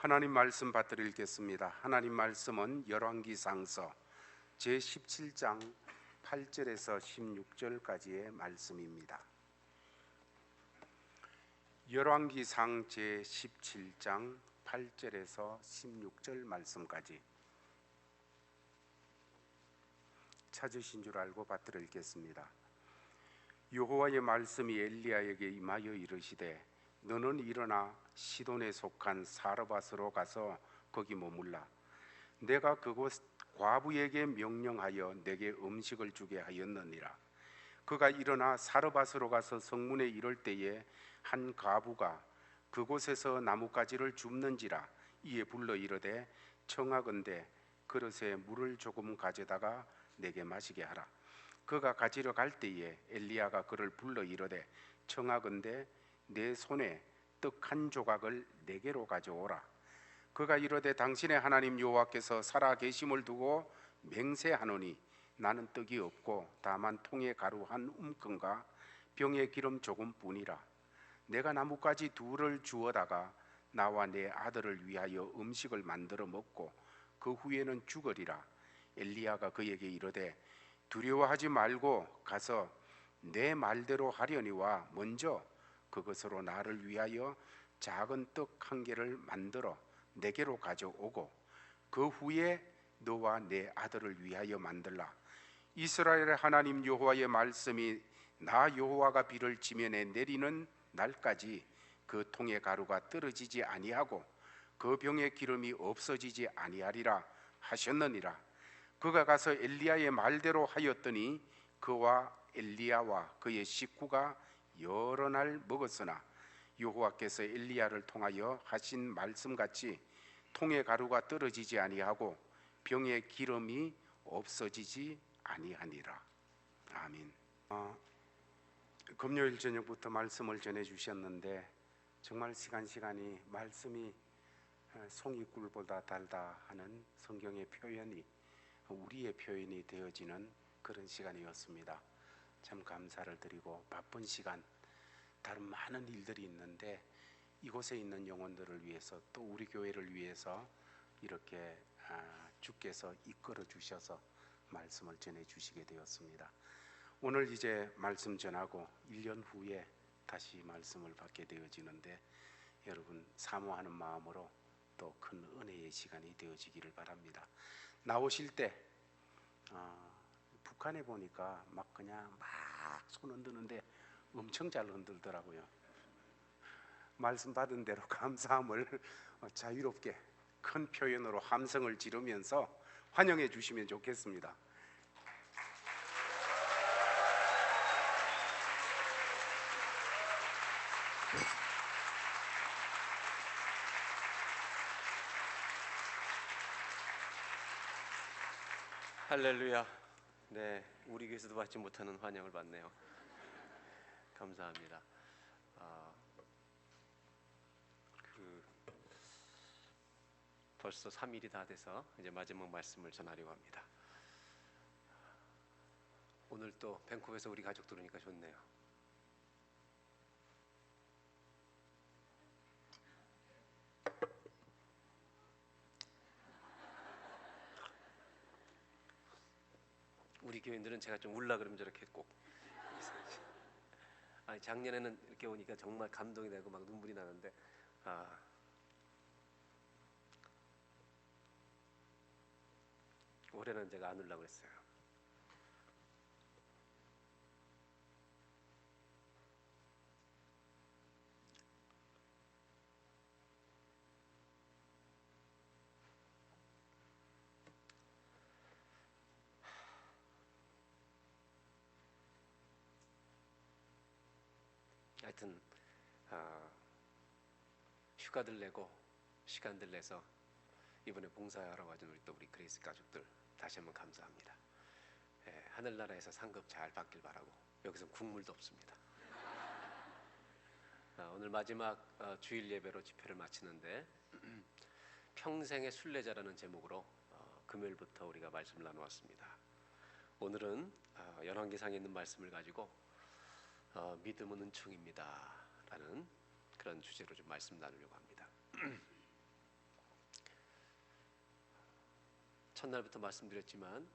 하나님 말씀 받들어 읽겠습니다. 하나님 말씀은 열왕기상서 제17장 8절에서 16절까지의 말씀입니다. 열왕기상 제17장 8절에서 16절 말씀까지 찾으신 줄 알고 받들어 읽겠습니다. 여호와의 말씀이 엘리야에게 임하여 이르시되 너는 일어나 시돈에 속한 사르밧으로 가서 거기 머물라. 내가 그곳 과부에게 명령하여 내게 음식을 주게 하였느니라. 그가 일어나 사르밧으로 가서 성문에 이를 때에 한 과부가 그곳에서 나뭇가지를 줍는지라. 이에 불러 이르되 청하건대 그릇에 물을 조금 가져다가 내게 마시게 하라. 그가 가지러 갈 때에 엘리야가 그를 불러 이르되 청하건대 내 손에 떡 한 조각을 내게로 가져오라. 그가 이르되 당신의 하나님 여호와께서 살아 계심을 두고 맹세하노니 나는 떡이 없고 다만 통에 가루 한 움큼과 병에 기름 조금뿐이라. 내가 나뭇가지 둘을 주어다가 나와 내 아들을 위하여 음식을 만들어 먹고 그 후에는 죽으리라. 엘리야가 그에게 이르되 두려워하지 말고 가서 내 말대로 하려니와 먼저 그것으로 나를 위하여 작은 떡 한 개를 만들어 내게로 가져오고 그 후에 너와 내 아들을 위하여 만들라. 이스라엘의 하나님 여호와의 말씀이 나 여호와가 비를 지면에 내리는 날까지 그 통의 가루가 떨어지지 아니하고 그 병에 기름이 없어지지 아니하리라 하셨느니라. 그가 가서 엘리야의 말대로 하였더니 그와 엘리야와 그의 식구가 여러 날 먹었으나 여호와께서 엘리야를 통하여 하신 말씀같이 통의 가루가 떨어지지 아니하고 병의 기름이 없어지지 아니하니라. 아멘. 금요일 저녁부터 말씀을 전해주셨는데 정말 시간이 말씀이 송이꿀보다 달다 하는 성경의 표현이 우리의 표현이 되어지는 그런 시간이었습니다. 참 감사를 드리고 바쁜 시간 다른 많은 일들이 있는데 이곳에 있는 영혼들을 위해서 또 우리 교회를 위해서 이렇게 주께서 이끌어 주셔서 말씀을 전해 주시게 되었습니다. 오늘 이제 말씀 전하고 1년 후에 다시 말씀을 받게 되어지는데 여러분 사모하는 마음으로 또 큰 은혜의 시간이 되어지기를 바랍니다. 나오실 때 북한에 보니까 막 그냥 막 손 흔드는데 엄청 잘 흔들더라고요. 말씀 받은 대로 감사함을 자유롭게 큰 표현으로 함성을 지르면서 환영해 주시면 좋겠습니다. 할렐루야. 네, 우리 교회에서도 받지 못하는 환영을 받네요. 감사합니다. 벌써 3일이 다 돼서 이제 마지막 말씀을 전하려고 합니다. 오늘 또 밴쿠버에서 우리 가족 들으니까 좋네요. 우리 교인들은 제가 좀 울라 그러면 저렇게 꼭 아니 작년에는 이렇게 오니까 정말 감동이 되고 막 눈물이 나는데 올해는 제가 안 울라고 했어요. 하여튼 휴가들 내고 시간들 내서 이번에 봉사하러 와준 우리 그레이스 가족들 다시 한번 감사합니다. 하늘나라에서 상급 잘 받길 바라고 여기서 국물도 없습니다. 오늘 마지막 주일 예배로 집회를 마치는데 평생의 순례자라는 제목으로 금요일부터 우리가 말씀을 나누었습니다. 오늘은 열왕기상에 있는 말씀을 가지고 믿음은 은총입니다 라는 그런 주제로 좀 말씀 나누려고 합니다. 첫날부터 말씀드렸지만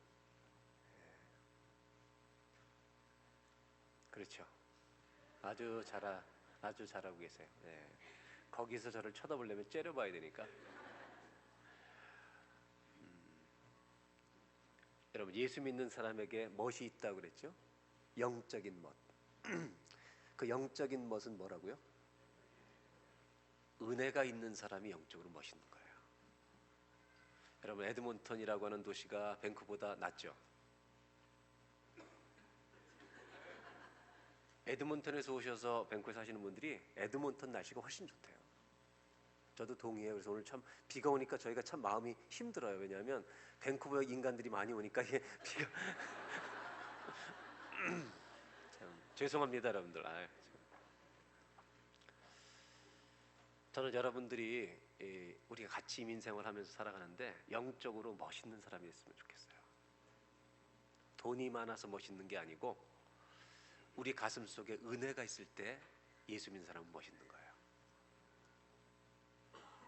그렇죠. 아주 잘하고 계세요. 네. 거기서 저를 쳐다보려면 째려봐야 되니까. 여러분, 예수 믿는 사람에게 멋이 있다고 그랬죠? 영적인 멋. 그 영적인 멋은 뭐라고요? 은혜가 있는 사람이 영적으로 멋있는 거예요. 여러분, 에드몬턴이라고 하는 도시가 밴쿠버보다 낫죠? 에드몬턴에서 오셔서 밴쿠버에 사시는 분들이 에드몬턴 날씨가 훨씬 좋대요. 저도 동의해요. 그래서 오늘 참 비가 오니까 저희가 참 마음이 힘들어요. 왜냐하면 밴쿠버에 인간들이 많이 오니까 이게 비가 참 죄송합니다, 여러분들. 저는 여러분들이 우리가 같이 이민생활 하면서 살아가는데 영적으로 멋있는 사람이 됐으면 좋겠어요. 돈이 많아서 멋있는 게 아니고 우리 가슴 속에 은혜가 있을 때 예수 믿는 사람은 멋있는 거예요.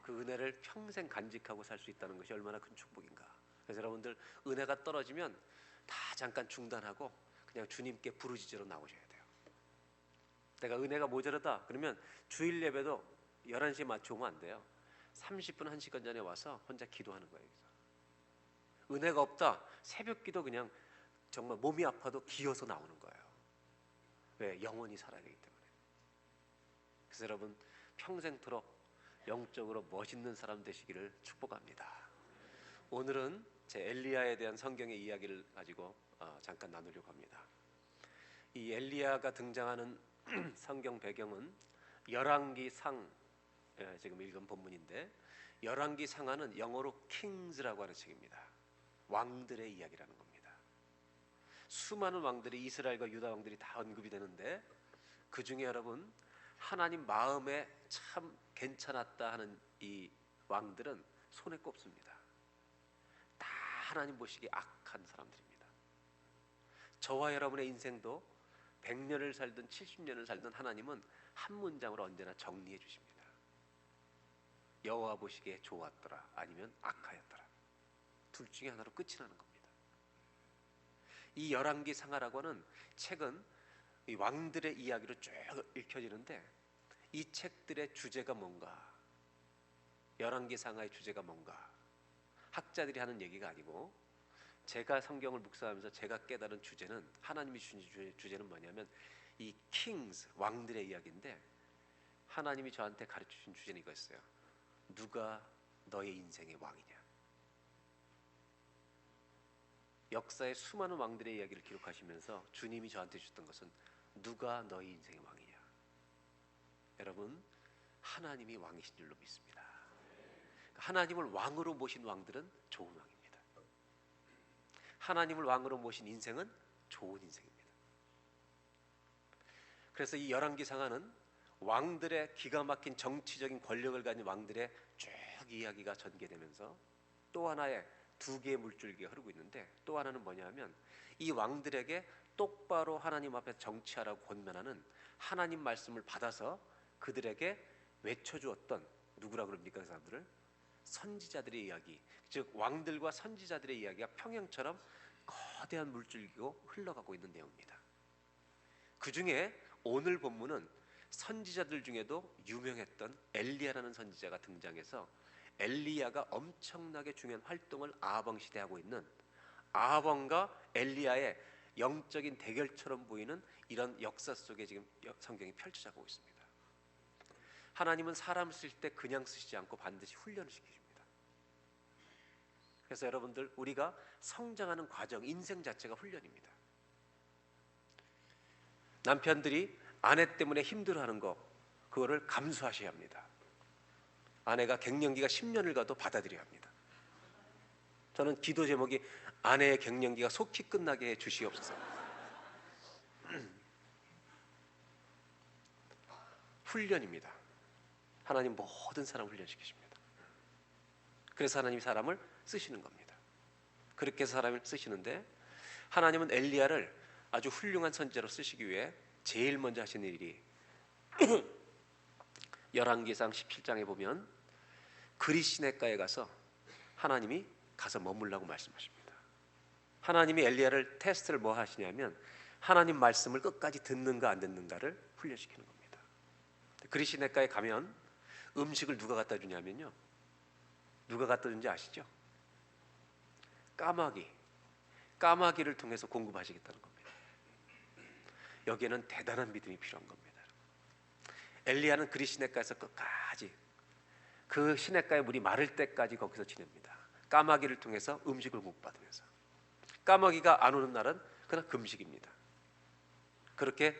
그 은혜를 평생 간직하고 살 수 있다는 것이 얼마나 큰 축복인가. 그래서 여러분들 은혜가 떨어지면 다 잠깐 중단하고 그냥 주님께 부르짖으러 나오셔야 돼요. 내가 은혜가 모자르다 그러면 주일 예배도 11시에 맞춰 오면 안 돼요. 30분 1시간 전에 와서 혼자 기도하는 거예요. 은혜가 없다 새벽 기도 그냥 정말 몸이 아파도 기어서 나오는 거예요. 왜? 영원히 살아야 되기 때문에. 그래서 여러분 평생토록 영적으로 멋있는 사람 되시기를 축복합니다. 오늘은 제 엘리야에 대한 성경의 이야기를 가지고 잠깐 나누려고 합니다. 이 엘리야가 등장하는 성경 배경은 열왕기상, 지금 읽은 본문인데 열왕기 상하는 영어로 kings라고 하는 책입니다. 왕들의 이야기라는 겁니다. 수많은 왕들이 이스라엘과 유다 왕들이 다 언급이 되는데 그 중에 여러분 하나님 마음에 참 괜찮았다 하는 이 왕들은 손에 꼽습니다. 다 하나님 보시기에 악한 사람들입니다. 저와 여러분의 인생도 100년을 살든 70년을 살든 하나님은 한 문장으로 언제나 정리해 주십니다. 여호와 보시기에 좋았더라 아니면 악하였더라. 둘 중에 하나로 끝이 나는 겁니다. 이 열왕기 상하라고 하는 책은 이 왕들의 이야기로 쭉 읽혀지는데 이 책들의 주제가 뭔가, 열왕기 상하의 주제가 뭔가 학자들이 하는 얘기가 아니고 제가 성경을 묵상하면서 제가 깨달은 주제는, 하나님이 주신 주제는 뭐냐면 이 킹스, 왕들의 이야기인데 하나님이 저한테 가르쳐주신 주제는 이거였어요. 누가 너의 인생의 왕이냐. 역사의 수많은 왕들의 이야기를 기록하시면서 주님이 저한테 주셨던 것은 누가 너의 인생의 왕이냐. 여러분 하나님이 왕이신 줄로 믿습니다. 하나님을 왕으로 모신 왕들은 좋은 왕입니다. 하나님을 왕으로 모신 인생은 좋은 인생입니다. 그래서 이 열왕기 상하는 왕들의 기가 막힌 정치적인 권력을 가진 왕들의 쭉 이야기가 전개되면서 또 하나의 두 개의 물줄기가 흐르고 있는데 또 하나는 뭐냐면 이 왕들에게 똑바로 하나님 앞에 정치하라고 권면하는 하나님 말씀을 받아서 그들에게 외쳐주었던, 누구라 그럽니까 그 사람들을? 선지자들의 이야기, 즉 왕들과 선지자들의 이야기가 평양처럼 거대한 물줄기로 흘러가고 있는 내용입니다. 그 중에 오늘 본문은 선지자들 중에도 유명했던 엘리야라는 선지자가 등장해서 엘리야가 엄청나게 중요한 활동을 아하방 시대에 하고 있는, 아하방과 엘리야의 영적인 대결처럼 보이는 이런 역사 속에 지금 성경이 펼쳐지고 있습니다. 하나님은 사람을 쓰실 때 그냥 쓰시지 않고 반드시 훈련을 시키십니다. 그래서 여러분들 우리가 성장하는 과정, 인생 자체가 훈련입니다. 남편들이 아내 때문에 힘들어하는 거, 그거를 감수하셔야 합니다. 아내가 갱년기가 10년을 가도 받아들여야 합니다. 저는 기도 제목이 아내의 갱년기가 속히 끝나게 해 주시옵소서. 훈련입니다. 하나님 모든 사람 훈련시키십니다. 그래서 하나님이 사람을 쓰시는 겁니다. 그렇게 해서 사람을 쓰시는데 하나님은 엘리야를 아주 훌륭한 선지자로 쓰시기 위해 제일 먼저 하시는 일이 열왕기상 17장에 보면 그리 시냇가에 가서 하나님이 가서 머물라고 말씀하십니다. 하나님이 엘리야를 테스트를 뭐 하시냐면 하나님 말씀을 끝까지 듣는가 안 듣는가를 훈련시키는 겁니다. 그리시네가에 가면 음식을 누가 갖다 주냐면요, 누가 갖다 준지 아시죠? 까마귀를 통해서 공급하시겠다는 겁니다. 여기에는 대단한 믿음이 필요한 겁니다. 엘리야는 그리시네가에서 끝까지 그 시냇가의 물이 마를 때까지 거기서 지냅니다. 까마귀를 통해서 음식을 공급받으면서. 까마귀가 안 오는 날은 그냥 금식입니다. 그렇게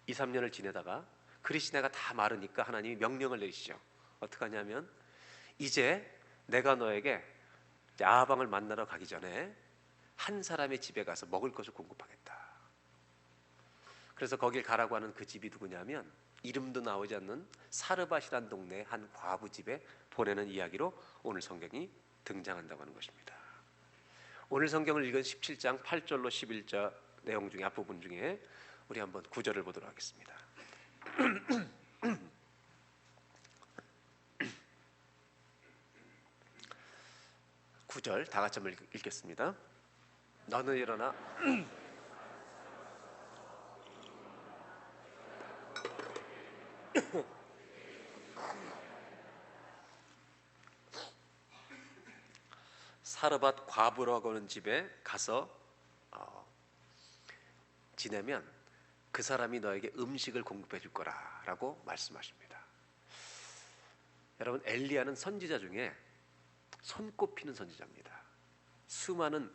2, 3년을 지내다가 그리시네가 다 마르니까 하나님이 명령을 내리시죠. 어떻게 하냐면 이제 내가 너에게 야방을 만나러 가기 전에 한 사람의 집에 가서 먹을 것을 공급하겠다. 그래서 거길 가라고 하는 그 집이 누구냐면 이름도 나오지 않는 사르밧이라는 동네의 한 과부 집에 보내는 이야기로 오늘 성경이 등장한다고 하는 것입니다. 오늘 성경을 읽은 17장 8절로 11절 내용 중에 앞부분 중에 우리 한번 9절을 보도록 하겠습니다. 9절 다 같이 한번 읽겠습니다. 너는 일어나 사르밧 과부라고 하는 집에 가서 지내면 그 사람이 너에게 음식을 공급해 줄 거라라고 말씀하십니다. 여러분, 엘리야는 선지자 중에 손꼽히는 선지자입니다. 수많은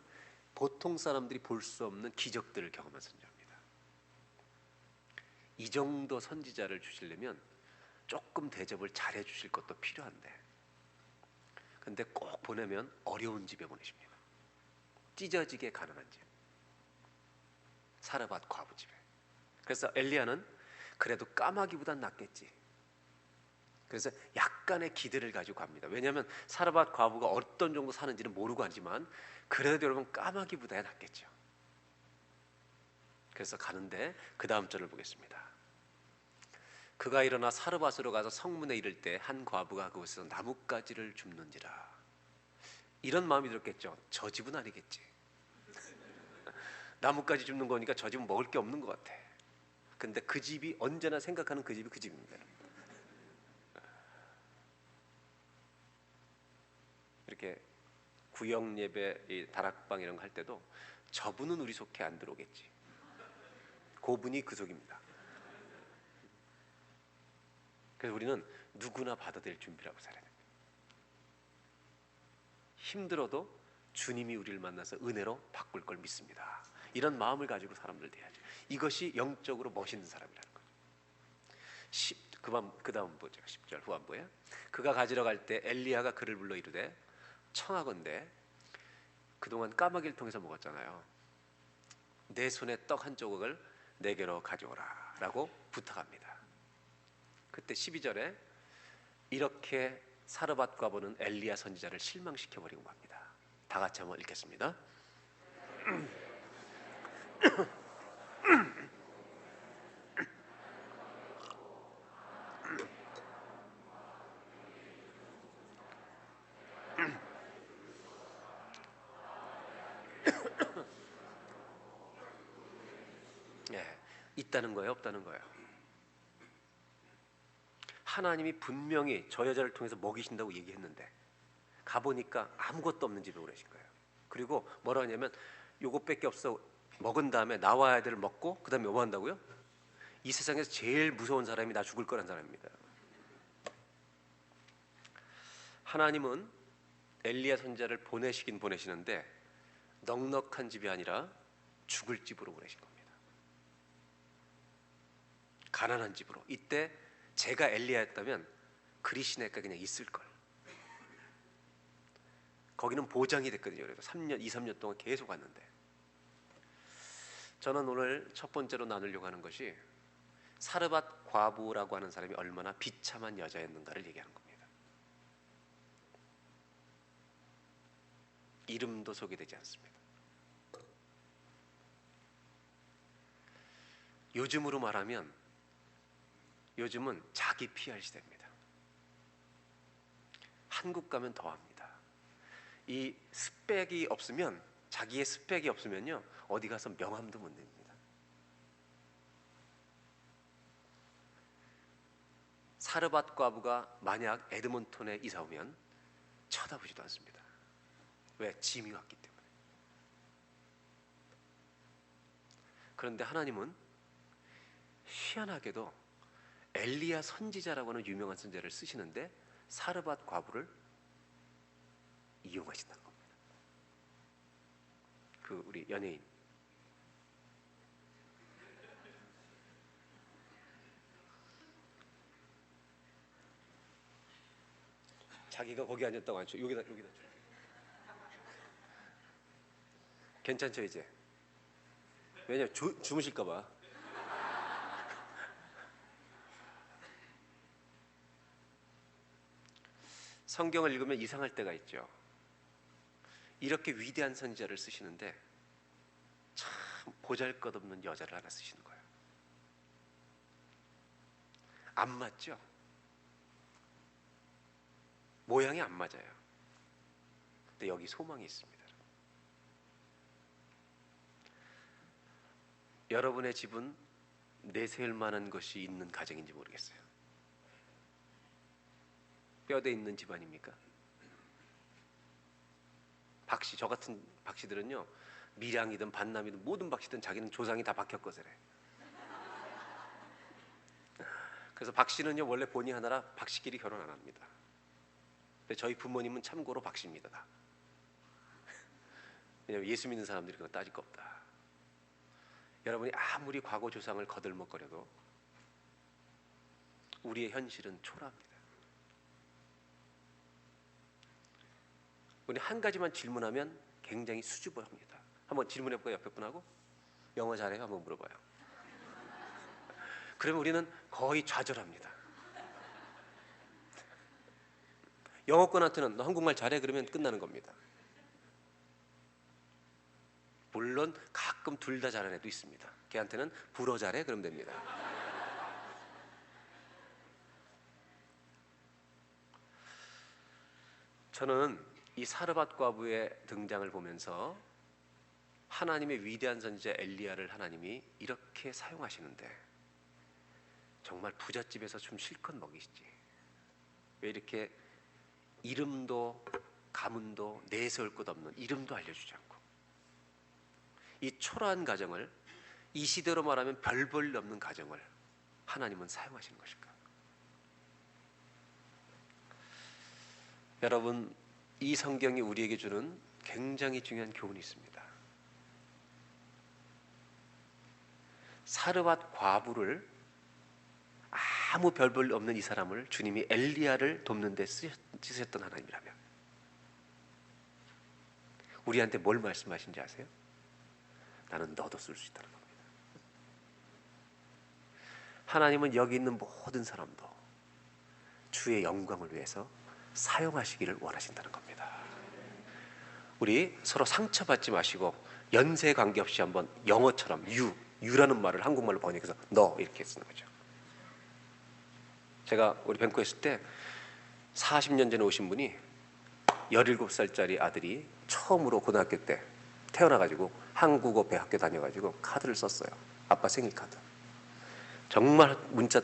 보통 사람들이 볼 수 없는 기적들을 경험한 선지자입니다. 이 정도 선지자를 주시려면 조금 대접을 잘해 주실 것도 필요한데, 근데 꼭 보내면 어려운 집에 보내십니다. 찢어지게 가난한 집, 사르밧 과부 집에. 그래서 엘리야는 그래도 까마귀보단 낫겠지. 그래서 약간의 기대를 가지고 갑니다. 왜냐하면 사르밧 과부가 어떤 정도 사는지는 모르고 하지만 그래도 여러분 까마귀보다야 낫겠죠. 그래서 가는데 그 다음 절을 보겠습니다. 그가 일어나 사르밧으로 가서 성문에 이를 때 한 과부가 그곳에서 나뭇가지를 줍는지라. 이런 마음이 들었겠죠. 저 집은 아니겠지. 나뭇가지 줍는 거니까 저 집은 먹을 게 없는 것 같아. 근데 그 집이 언제나 생각하는 그 집이 그 집입니다. 이렇게 구역 예배, 다락방 이런 거 할 때도 저분은 우리 속에 안 들어오겠지. 그분이 그 속입니다. 그래서 우리는 누구나 받아들일 준비라고 살아야 됩니다. 힘들어도 주님이 우리를 만나서 은혜로 바꿀 걸 믿습니다. 이런 마음을 가지고 사람들 대하죠. 이것이 영적으로 멋있는 사람이라는 거죠. 그 다음 보죠. 10절 후반부에 그가 가지러 갈 때 엘리야가 그를 불러 이르되 청하건대 그동안 까마귀를 통해서 먹었잖아요. 내 손에 떡 한 조각을 내게로 가져오라 라고 부탁합니다. 그때 12절에 이렇게 사르밧 과부는 엘리야 선지자를 실망시켜버리고 맙니다. 다 같이 한번 읽겠습니다. 네, 있다는 거예요, 없다는 거예요? 하나님이 분명히 저 여자를 통해서 먹이신다고 얘기했는데 가보니까 아무것도 없는 집에 오르신 거예요. 그리고 뭐라 하냐면 요것밖에 없어. 먹은 다음에 나와야 될 먹고 그 다음에 뭐 한다고요? 이 세상에서 제일 무서운 사람이 나 죽을 거란 사람입니다. 하나님은 엘리야 선지자를 보내시긴 보내시는데 넉넉한 집이 아니라 죽을 집으로 보내신 겁니다. 가난한 집으로. 이때 제가 엘리야였다면 그리시네가 그냥 있을 걸. 거기는 보장이 됐거든요. 그래서 3년, 2, 3년 동안 계속 왔는데 저는 오늘 첫 번째로 나누려고 하는 것이 사르밧 과부라고 하는 사람이 얼마나 비참한 여자였는가를 얘기하는 겁니다. 이름도 소개되지 않습니다. 요즘으로 말하면 요즘은 자기 PR 시대입니다. 한국 가면 더합니다. 이 스펙이 없으면, 자기의 스펙이 없으면요 어디 가서 명함도 못 냅니다. 사르밧 과부가 만약 에드몬톤에 이사 오면 쳐다보지도 않습니다. 왜? 짐이 왔기 때문에. 그런데 하나님은 희한하게도 엘리야 선지자라고 하는 유명한 선지자를 쓰시는데 사르밧 과부를 이용하신다는 겁니다. 그 우리 연예인 자기가 거기 앉았다고 앉혀. 여기다 줘. 괜찮죠 이제? 왜냐 주무실까 봐. 성경을 읽으면 이상할 때가 있죠. 이렇게 위대한 선지자를 쓰시는데 참 보잘것없는 여자를 하나 쓰시는 거예요. 안 맞죠? 모양이 안 맞아요. 근데 여기 소망이 있습니다. 여러분의 집은 내세울 만한 것이 있는 가정인지 모르겠어요. 뼈대 있는 집안입니까? 박씨, 저 같은 박씨들은요 밀양이든 반남이든 모든 박씨든 자기는 조상이 다 박혔거세래. 그래서 박씨는요 원래 본의 하나라 박씨끼리 결혼 안 합니다. 근데 저희 부모님은 참고로 박씨입니다 다. 왜냐면 예수 믿는 사람들이 그거 따질 거 없다. 여러분이 아무리 과거 조상을 거들먹거려도 우리의 현실은 초라합니다. 우리 한 가지만 질문하면 굉장히 수줍어합니다. 한번 질문해볼까요? 옆에 분하고? 영어 잘해요? 한번 물어봐요. 그러면 우리는 거의 좌절합니다. 영어권한테는 너 한국말 잘해? 그러면 끝나는 겁니다. 물론 가끔 둘 다 잘하는 애도 있습니다. 걔한테는 불어 잘해? 그러면 됩니다. 저는 이 사르밧 과부의 등장을 보면서 하나님의 위대한 선지자 엘리야를 하나님이 이렇게 사용하시는데 정말 부잣집에서 좀 실컷 먹이시지. 왜 이렇게 이름도 가문도 내세울 것 없는 이름도 알려주지 않고 이 초라한 가정을, 이 시대로 말하면 별 볼 일 없는 가정을 하나님은 사용하시는 것일까? 여러분, 이 성경이 우리에게 주는 굉장히 중요한 교훈이 있습니다. 사르밧 과부를, 아무 별 볼 일 없는 이 사람을 주님이 엘리야를 돕는 데 쓰셨던 하나님이라면 우리한테 뭘 말씀하신지 아세요? 나는 너도 쓸 수 있다는 겁니다. 하나님은 여기 있는 모든 사람도 주의 영광을 위해서 사용하시기를 원하신다는 겁니다. 우리 서로 상처받지 마시고 연세 관계없이 한번 영어처럼 유라는 말을 한국말로 번역해서 너 이렇게 쓰는 거죠. 제가 우리 뱅코에 있을 때 40년 전에 오신 분이 17살짜리 아들이 처음으로 고등학교 때 태어나가지고 한국어 배학교 다녀가지고 카드를 썼어요. 아빠 생일 카드. 정말 문자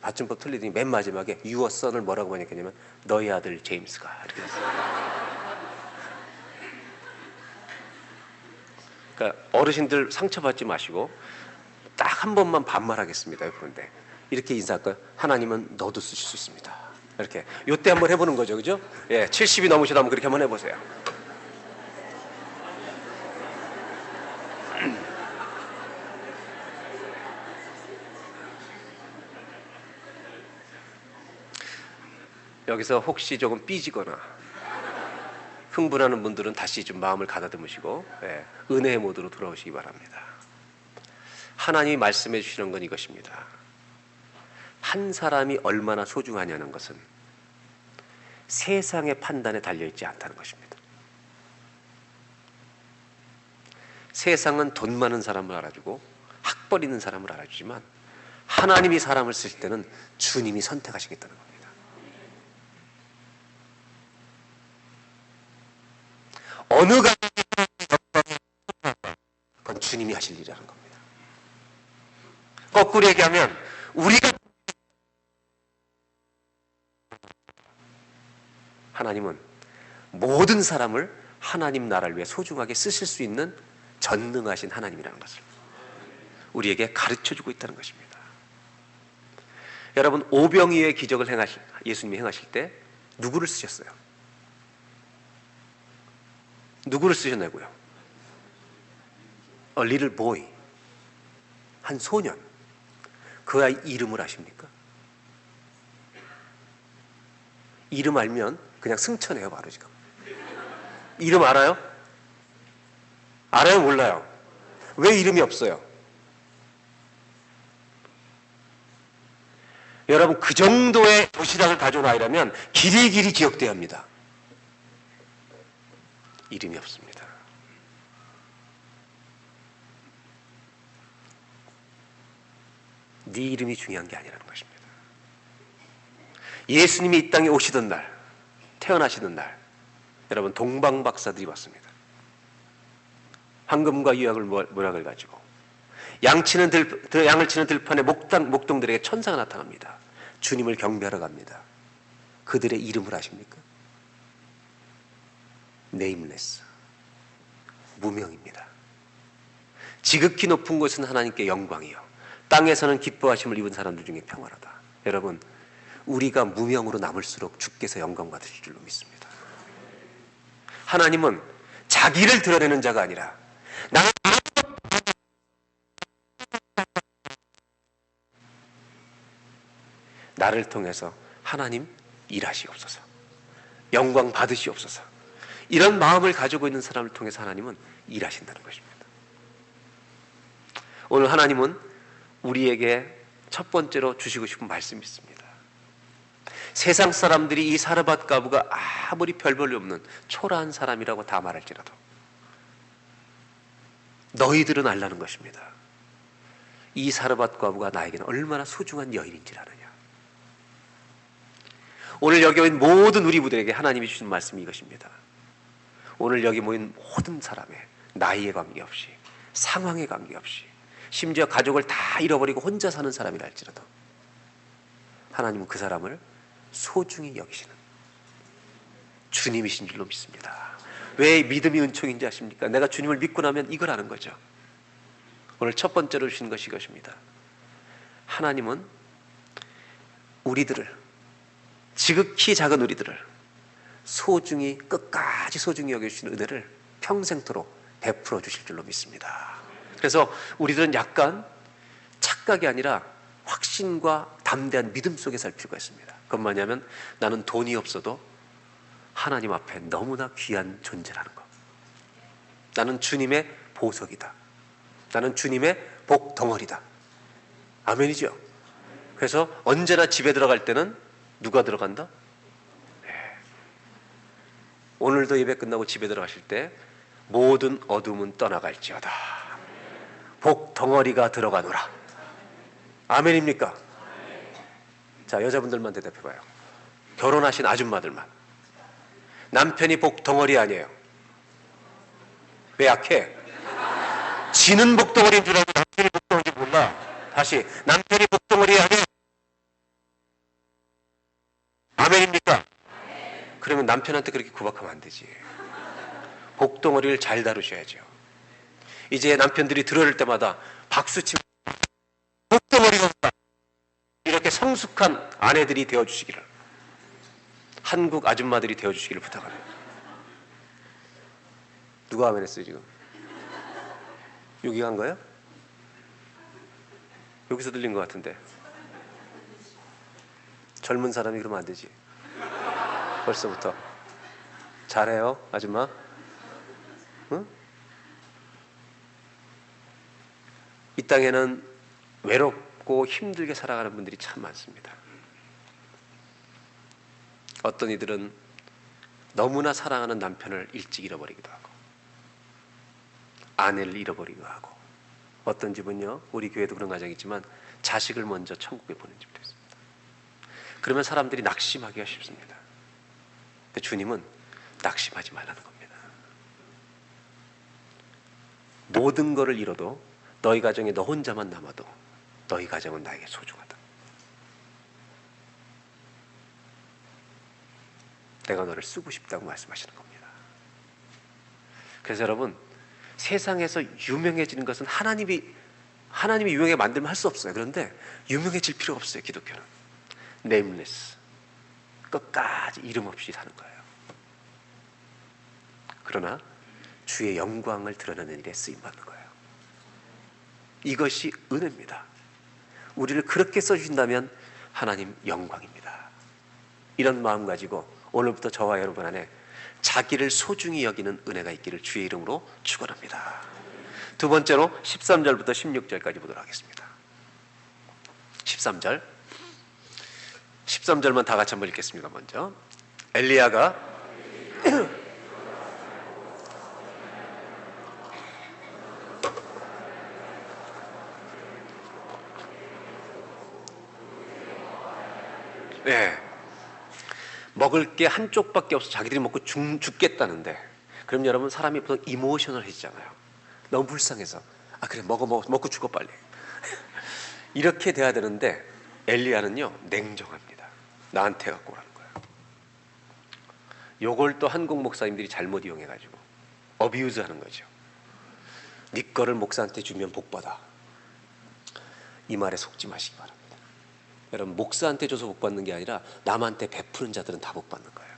받침법 틀리더니 맨 마지막에 Your son을 뭐라고 번역했냐면 너희 아들 제임스가 이렇게 됐어요. 그러니까 어르신들 상처받지 마시고 딱 한 번만 반말하겠습니다. 그런데 이렇게 인사할까요? 하나님은 너도 쓰실 수 있습니다. 이렇게 요때 한번 해보는 거죠, 그죠? 예, 70이 넘으셔도 한번 그렇게 한번 해보세요. 여기서 혹시 조금 삐지거나 흥분하는 분들은 다시 좀 마음을 가다듬으시고 은혜의 모드로 돌아오시기 바랍니다. 하나님이 말씀해 주시는 건 이것입니다. 한 사람이 얼마나 소중하냐는 것은 세상의 판단에 달려있지 않다는 것입니다. 세상은 돈 많은 사람을 알아주고 학벌 있는 사람을 알아주지만 하나님이 사람을 쓰실 때는 주님이 선택하시겠다는 겁니다. 어느 가정이 그건 주님이 하실 일이라는 겁니다. 거꾸로 얘기하면 우리가 하나님은 모든 사람을 하나님 나라를 위해 소중하게 쓰실 수 있는 전능하신 하나님이라는 것을 우리에게 가르쳐주고 있다는 것입니다. 여러분, 오병이어의 기적을 예수님이 행하실 때 누구를 쓰셨어요? 누구를 쓰셨냐고요? A little boy, 한 소년. 그 아이 이름을 아십니까? 이름 알면 그냥 승천해요, 바로 지금. 이름 알아요? 알아요, 몰라요? 왜 이름이 없어요? 여러분, 그 정도의 도시락을 가져온 아이라면 길이 기억돼야 합니다. 이름이 없습니다. 네 이름이 중요한 게 아니라는 것입니다. 예수님이 이 땅에 오시던 날, 태어나시던 날, 여러분, 동방박사들이 왔습니다. 황금과 유약을 모락을 가지고 양을 치는 들판에 목동들에게 천사가 나타납니다. 주님을 경배하러 갑니다. 그들의 이름을 아십니까? 네임레스, 무명입니다. 지극히 높은 곳은 하나님께 영광이요, 땅에서는 기뻐하심을 입은 사람들 중에 평화로다. 여러분, 우리가 무명으로 남을수록 주께서 영광 받으실 줄로 믿습니다. 하나님은 자기를 드러내는 자가 아니라 나를 통해서 하나님 일하시옵소서, 영광 받으시옵소서, 이런 마음을 가지고 있는 사람을 통해서 하나님은 일하신다는 것입니다. 오늘 하나님은 우리에게 첫 번째로 주시고 싶은 말씀이 있습니다. 세상 사람들이 이 사르밧 과부가 아무리 별 볼일 없는 초라한 사람이라고 다 말할지라도 너희들은 알라는 것입니다. 이 사르밧 과부가 나에게는 얼마나 소중한 여인인지를 아느냐. 오늘 여기 모인 모든 우리 부들에게 하나님이 주신 말씀이 이것입니다. 오늘 여기 모인 모든 사람의 나이에 관계없이, 상황에 관계없이, 심지어 가족을 다 잃어버리고 혼자 사는 사람이라 할지라도 하나님은 그 사람을 소중히 여기시는 주님이신 줄로 믿습니다. 왜 믿음이 은총인지 아십니까? 내가 주님을 믿고 나면 이걸 아는 거죠. 오늘 첫 번째로 주시는 것이 이것입니다. 하나님은 우리들을, 지극히 작은 우리들을 소중히, 끝까지 소중히 여겨주시는 은혜를 평생토록 베풀어 주실 줄로 믿습니다. 그래서 우리들은 약간 착각이 아니라 확신과 담대한 믿음 속에 살 필요가 있습니다. 그건 뭐냐면 나는 돈이 없어도 하나님 앞에 너무나 귀한 존재라는 것. 나는 주님의 보석이다. 나는 주님의 복덩어리다. 아멘이죠? 그래서 언제나 집에 들어갈 때는 누가 들어간다? 네. 오늘도 예배 끝나고 집에 들어가실 때 모든 어둠은 떠나갈지어다. 복덩어리가 들어가노라. 아멘입니까? 자, 여자분들만 대답해봐요. 결혼하신 아줌마들만. 남편이 복덩어리 아니에요. 왜 약해? 지는 복덩어리인 줄 알고 남편이 복덩어리인지 몰라. 다시, 남편이 복덩어리 아니에요. 아멘입니까? 그러면 남편한테 그렇게 구박하면 안 되지. 복덩어리를 잘 다루셔야죠. 이제 남편들이 들어올 때마다 박수치면 복덩어리가 없다. 이렇게 성숙한 아내들이 되어주시기를, 한국 아줌마들이 되어주시기를 부탁합니다. 누가 아멘 했어요 지금? 여기 간 거예요? 여기서 들린 것 같은데. 젊은 사람이 그러면 안 되지. 벌써부터. 잘해요 아줌마. 응? 이 땅에는 외롭고 힘들게 살아가는 분들이 참 많습니다. 어떤 이들은 너무나 사랑하는 남편을 일찍 잃어버리기도 하고, 아내를 잃어버리기도 하고, 어떤 집은요, 우리 교회도 그런 가정이 있지만 자식을 먼저 천국에 보낸 집도 있습니다. 그러면 사람들이 낙심하기가 쉽습니다. 근데 주님은 낙심하지 말라는 겁니다. 모든 것을 잃어도 너희 가정에 너 혼자만 남아도 너희 가정은 나에게 소중하다. 내가 너를 쓰고 싶다고 말씀하시는 겁니다. 그래서 여러분, 세상에서 유명해지는 것은 하나님이 유명하게 만들면 할 수 없어요. 그런데 유명해질 필요가 없어요. 기독교는 nameless, 끝까지 이름 없이 사는 거예요. 그러나 주의 영광을 드러내는 일에 쓰임받는 거예요. 이것이 은혜입니다. 우리를 그렇게 써주신다면 하나님 영광입니다. 이런 마음 가지고 오늘부터 저와 여러분 안에 자기를 소중히 여기는 은혜가 있기를 주의 이름으로 축원합니다. 두 번째로 13절부터 16절까지 보도록 하겠습니다. 13절만 다 같이 한번 읽겠습니다. 먼저 엘리야가 먹을 게 한쪽밖에 없어 자기들이 먹고 죽겠다는데, 그럼 여러분 사람이 보통 이모셔널해지잖아요. 너무 불쌍해서 그래 먹고 죽어 빨리 이렇게 돼야 되는데 엘리야는요 냉정합니다. 나한테 갖고 오라는 거예요. 요걸 또 한국 목사님들이 잘못 이용해가지고 어비유즈 하는 거죠. 네 거를 목사한테 주면 복 받아. 이 말에 속지 마시기 바랍니다. 여러분, 목사한테 줘서 복 받는 게 아니라 남한테 베푸는 자들은 다 복 받는 거예요.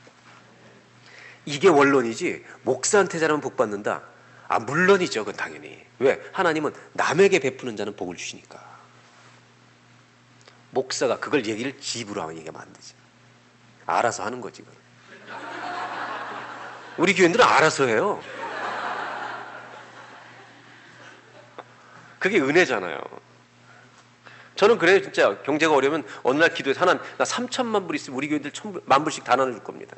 이게 원론이지 목사한테 잘하면 복 받는다? 물론이죠. 그건 당연히. 왜? 하나님은 남에게 베푸는 자는 복을 주시니까. 목사가 그걸 얘기를 집으로 하면 얘기하면 안 되지. 알아서 하는 거지. 그건. 우리 교인들은 알아서 해요. 그게 은혜잖아요. 저는 그래요. 진짜 경제가 어려우면 어느 날 기도해서 하나님 나 3천만 불 있으면 우리 교인들 1,000만 불씩 다 나눠줄 겁니다.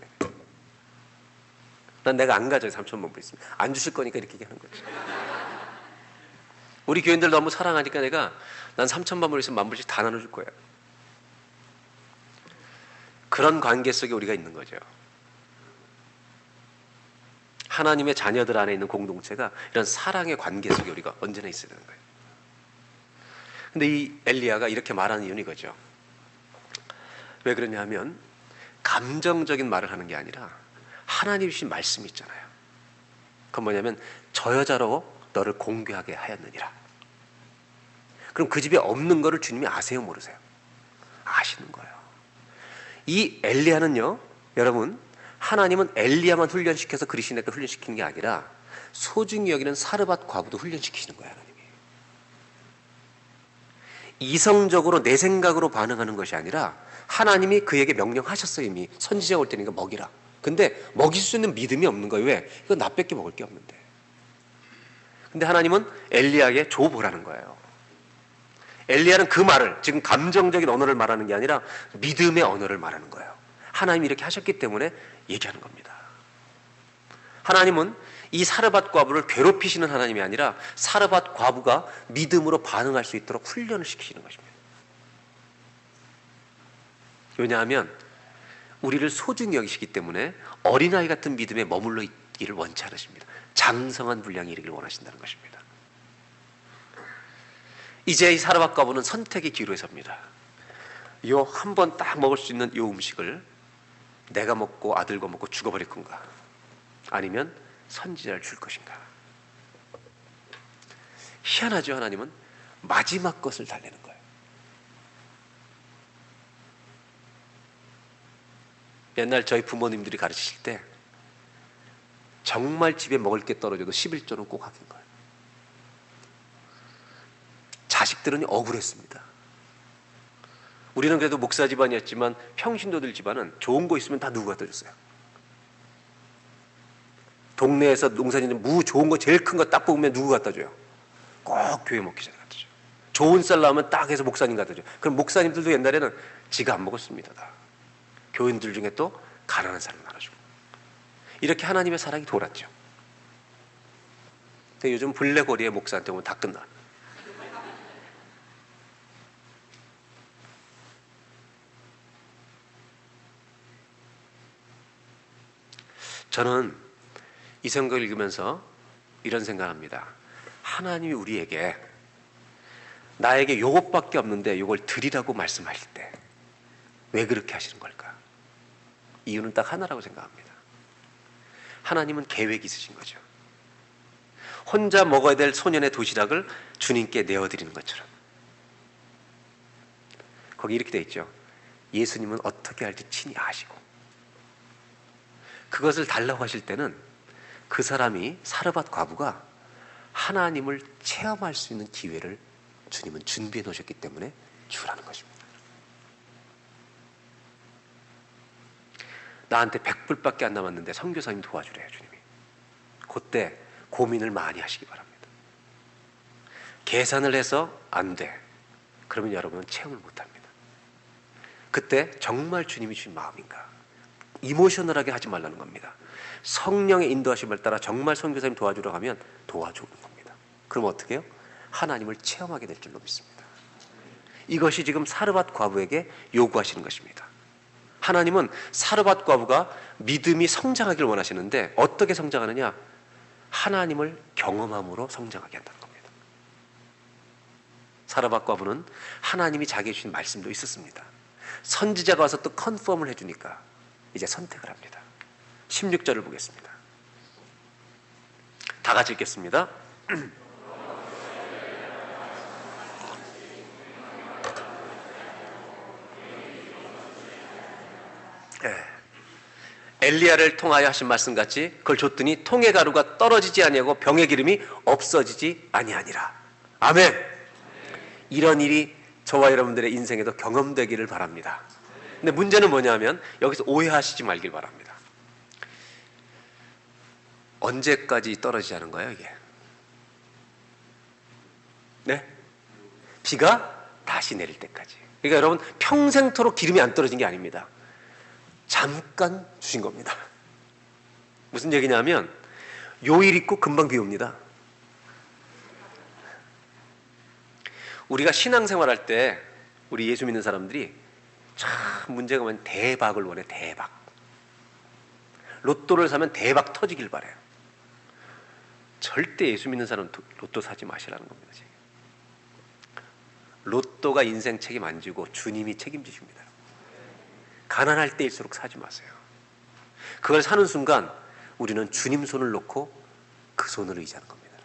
난 내가 안 가져요. 3천만 불 있으면. 안 주실 거니까 이렇게 얘기하는 거지. 우리 교인들 너무 사랑하니까 내가 난 3천만 불 있으면 10,000불씩 다 나눠줄 거야. 그런 관계 속에 우리가 있는 거죠. 하나님의 자녀들 안에 있는 공동체가 이런 사랑의 관계 속에 우리가 언제나 있어야 되는 거예요. 근데 이 엘리야가 이렇게 말하는 이유는 이거죠. 왜 그러냐 하면 감정적인 말을 하는 게 아니라 하나님 주신 말씀이 있잖아요. 그건 뭐냐면 저 여자로 너를 공개하게 하였느니라. 그럼 그 집에 없는 거를 주님이 아세요, 모르세요? 아시는 거예요. 이 엘리야는요, 여러분, 하나님은 엘리야만 훈련시켜서 그리시네가 훈련시키는 게 아니라 소중히 여기는 사르밧 과부도 훈련시키시는 거예요. 하나님이. 이성적으로 내 생각으로 반응하는 것이 아니라 하나님이 그에게 명령하셨어요. 이미 선지자가 올 테니까 먹이라. 근데 먹일 수 있는 믿음이 없는 거예요. 왜? 이거 나 밖에 먹을 게 없는데. 근데 하나님은 엘리야에게 줘보라는 거예요. 엘리야는 그 말을, 지금 감정적인 언어를 말하는 게 아니라 믿음의 언어를 말하는 거예요. 하나님이 이렇게 하셨기 때문에 얘기하는 겁니다. 하나님은 이 사르밧 과부를 괴롭히시는 하나님이 아니라 사르밧 과부가 믿음으로 반응할 수 있도록 훈련을 시키시는 것입니다. 왜냐하면 우리를 소중히 여기시기 때문에 어린아이 같은 믿음에 머물러 있기를 원치 않으십니다. 장성한 분량이 이르기를 원하신다는 것입니다. 이제 이 사르밧 과부는 선택의 기로에 섭니다. 요 한 번 딱 먹을 수 있는 요 음식을 내가 먹고 아들과 먹고 죽어버릴 건가, 아니면 선지자를 줄 것인가. 희한하죠. 하나님은 마지막 것을 달래는 거예요. 옛날 저희 부모님들이 가르치실 때 정말 집에 먹을 게 떨어져도 11조는 꼭 하긴 거예요. 자식들은 억울했습니다. 우리는 그래도 목사 집안이었지만 평신도들 집안은 좋은 거 있으면 다 누구 갖다 줬어요. 동네에서 농사짓는 무 좋은 거 제일 큰 거 딱 뽑으면 누구 갖다 줘요? 꼭 교회 먹기 전에 갖다 줘요. 좋은 쌀 나오면 딱 해서 목사님 갖다 줘요. 그럼 목사님들도 옛날에는 지가 안 먹었습니다. 다. 교인들 중에 또 가난한 사람 나눠주고. 이렇게 하나님의 사랑이 돌았죠. 근데 요즘 블랙거리의 목사한테 오면 다 끝나. 저는 이 성경을 읽으면서 이런 생각을 합니다. 하나님이 우리에게 나에게 요것밖에 없는데 요걸 드리라고 말씀하실 때 왜 그렇게 하시는 걸까? 이유는 딱 하나라고 생각합니다. 하나님은 계획이 있으신 거죠. 혼자 먹어야 될 소년의 도시락을 주님께 내어드리는 것처럼. 거기 이렇게 돼 있죠. 예수님은 어떻게 할지 친히 아시고, 그것을 달라고 하실 때는 그 사람이 사르밧 과부가 하나님을 체험할 수 있는 기회를 주님은 준비해 놓으셨기 때문에 주라는 것입니다. 나한테 100불밖에 안 남았는데 선교사님 도와주래요, 주님이. 그때 고민을 많이 하시기 바랍니다. 계산을 해서 안 돼. 그러면 여러분은 체험을 못합니다. 그때 정말 주님이 주신 마음인가? 이모셔널하게 하지 말라는 겁니다. 성령의 인도하심을 따라 정말 선교사님 도와주려고 하면 도와주는 겁니다. 그럼 어떻게 해요? 하나님을 체험하게 될 줄로 믿습니다. 이것이 지금 사르밧 과부에게 요구하시는 것입니다. 하나님은 사르밧 과부가 믿음이 성장하기를 원하시는데 어떻게 성장하느냐? 하나님을 경험함으로 성장하게 한다는 겁니다. 사르밧 과부는 하나님이 자기에게 주신 말씀도 있었습니다. 선지자가 와서 또 컨펌을 해주니까 이제 선택을 합니다. 16절을 보겠습니다. 다 같이 읽겠습니다. 엘리야를 통하여 하신 말씀같이 그걸 줬더니 통의 가루가 떨어지지 아니하고 병의 기름이 없어지지 아니하니라. 아멘. 이런 일이 저와 여러분들의 인생에도 경험되기를 바랍니다. 근데 문제는 뭐냐면 여기서 오해하시지 말길 바랍니다. 언제까지 떨어지지 않은 거예요, 이게? 네? 비가 다시 내릴 때까지. 그러니까 여러분 평생토록 기름이 안 떨어진 게 아닙니다. 잠깐 주신 겁니다. 무슨 얘기냐면 요일 있고 금방 비 옵니다. 우리가 신앙생활할 때 우리 예수 믿는 사람들이 참 문제가 뭐냐면 대박을 원해. 대박. 로또를 사면 대박 터지길 바래요. 절대 예수 믿는 사람은 로또 사지 마시라는 겁니다. 지금. 로또가 인생 책임 안 지고 주님이 책임지십니다. 가난할 때일수록 사지 마세요. 그걸 사는 순간 우리는 주님 손을 놓고 그 손을 의지하는 겁니다.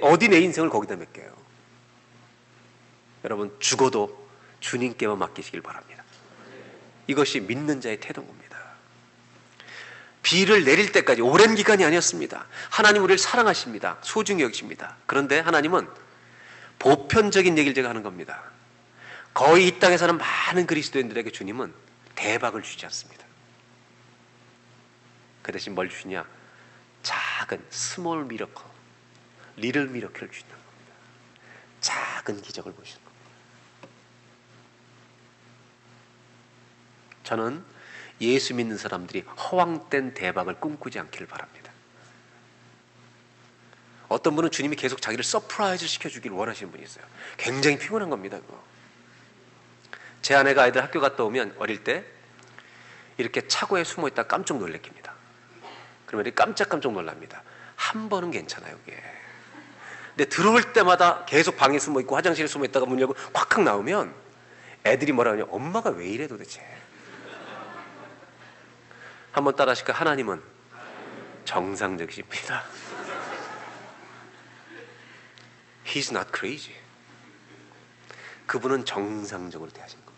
어디 내 인생을 거기다 맡겨요? 여러분 죽어도 주님께만 맡기시길 바랍니다. 이것이 믿는 자의 태도인 겁니다. 비를 내릴 때까지 오랜 기간이 아니었습니다. 하나님 우리를 사랑하십니다. 소중히 여기십니다. 그런데 하나님은 보편적인 얘기를 제가 하는 겁니다. 거의 이 땅에 사는 많은 그리스도인들에게 주님은 대박을 주지 않습니다. 그 대신 뭘 주시냐? 작은 스몰 미러클, 리틀 미러클을 주신다는 겁니다. 작은 기적을 보시는 겁니다. 저는 예수 믿는 사람들이 허황된 대박을 꿈꾸지 않기를 바랍니다. 어떤 분은 주님이 계속 자기를 서프라이즈 시켜주기를 원하시는 분이 있어요. 굉장히 피곤한 겁니다, 그거. 제 아내가 아이들 학교 갔다 오면 어릴 때 이렇게 차고에 숨어있다 깜짝 놀래킵니다. 그러면 이렇게 깜짝 놀랍니다. 한 번은 괜찮아요, 그게. 근데 들어올 때마다 계속 방에 숨어있고 화장실에 숨어있다가 문 열고 콱콱 나오면 애들이 뭐라 하냐? 엄마가 왜 이래 도대체? 한번 따라 하실까? 하나님은 정상적이십니다. He's not crazy. 그분은 정상적으로 대하시는 겁니다.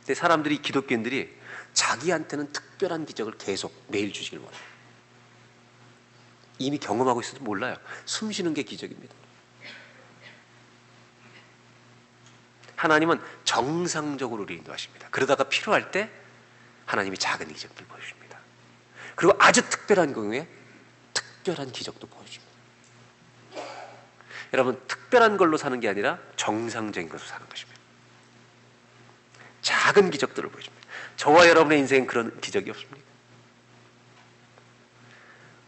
근데 사람들이, 기독교인들이 자기한테는 특별한 기적을 계속 매일 주시길 원해요. 이미 경험하고 있어도 몰라요. 숨 쉬는 게 기적입니다. 하나님은 정상적으로 우리를 인도하십니다. 그러다가 필요할 때 하나님이 작은 기적들 보여줍니다. 그리고 아주 특별한 경우에 특별한 기적도 보여줍니다. 여러분 특별한 걸로 사는 게 아니라 정상적인 것으로 사는 것입니다. 작은 기적들을 보여줍니다. 저와 여러분의 인생엔 그런 기적이 없습니까?